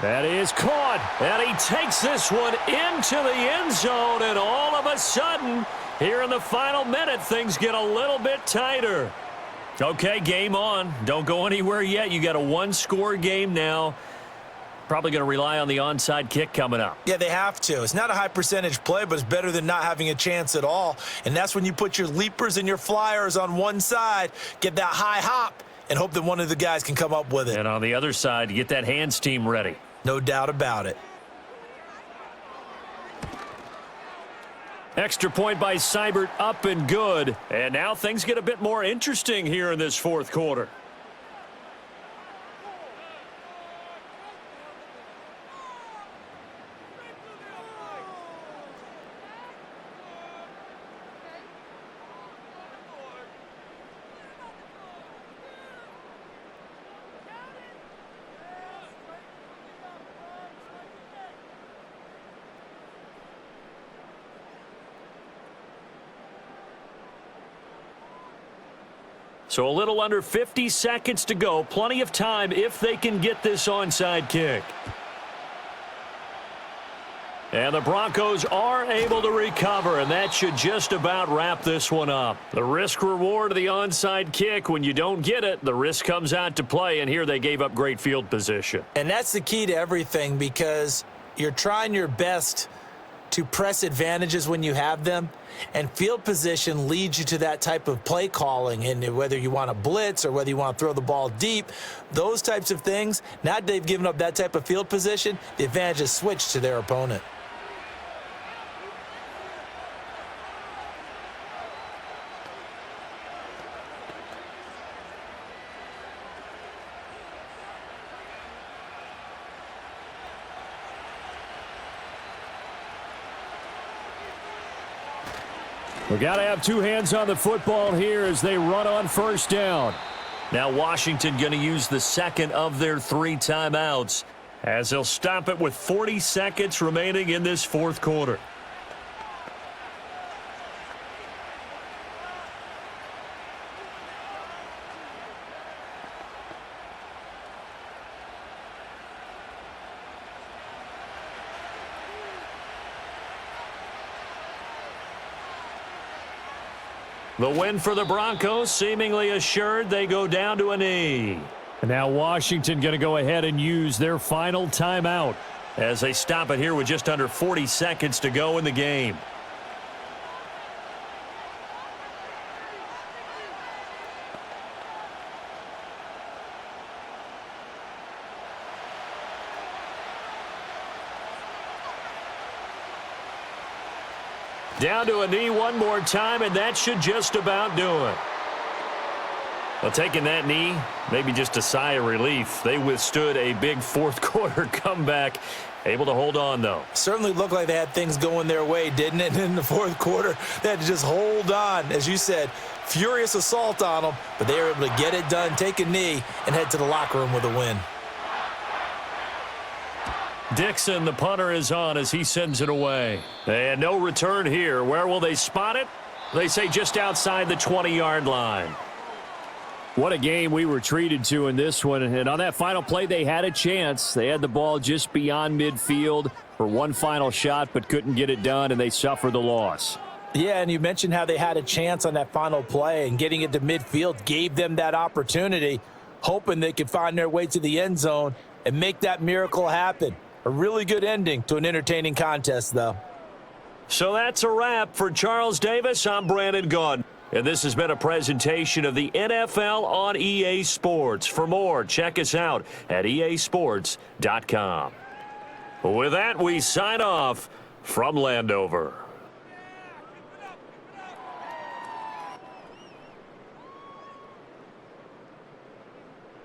That is caught. And he takes this one into the end zone, and all of a sudden, here in the final minute, things get a little bit tighter. Okay, game on. Don't go anywhere yet. You got a 1-score game now. Probably going to rely on the onside kick coming up. Yeah, they have to. It's not a high percentage play, but it's better than not having a chance at all. And that's when you put your leapers and your flyers on one side, get that high hop, and hope that one of the guys can come up with it. And on the other side, you get that hands team ready. No doubt about it. Extra point by Seibert, up and good. And now things get a bit more interesting here in this 4th quarter. So a little under 50 seconds to go. Plenty of time if they can get this onside kick. And the Broncos are able to recover, and that should just about wrap this one up. The risk-reward of the onside kick, when you don't get it, the risk comes out to play, and here they gave up great field position. And that's the key to everything because you're trying your best to press advantages when you have them, and field position leads you to that type of play calling. And whether you want to blitz or whether you want to throw the ball deep, those types of things, now that they've given up that type of field position, the advantage is switched to their opponent. We got to have 2 hands on the football here as they run on 1st down. Now Washington going to use the 2nd of their 3 timeouts as they'll stop it with 40 seconds remaining in this 4th quarter. The win for the Broncos seemingly assured. They go down to a knee. And now Washington going to go ahead and use their final timeout as they stop it here with just under 40 seconds to go in the game. Down to a knee one more time, and that should just about do it. Well, taking that knee, maybe just a sigh of relief. They withstood a big fourth-quarter comeback. Able to hold on, though. Certainly looked like they had things going their way, didn't it? In the fourth quarter, they had to just hold on. As you said, furious assault on them, but they were able to get it done, take a knee, and head to the locker room with a win. Dixon, the punter, is on as he sends it away. And no return here. Where will they spot it? They say just outside the 20-yard line. What a game we were treated to in this one. And on that final play, they had a chance. They had the ball just beyond midfield for one final shot, but couldn't get it done, and they suffered the loss. Yeah, and you mentioned how they had a chance on that final play, and getting it to midfield gave them that opportunity, hoping they could find their way to the end zone and make that miracle happen. A really good ending to an entertaining contest, though. So that's a wrap for Charles Davis. I'm Brandon Gaudin. And this has been a presentation of the NFL on EA Sports. For more, check us out at easports.com. With that, we sign off from Landover.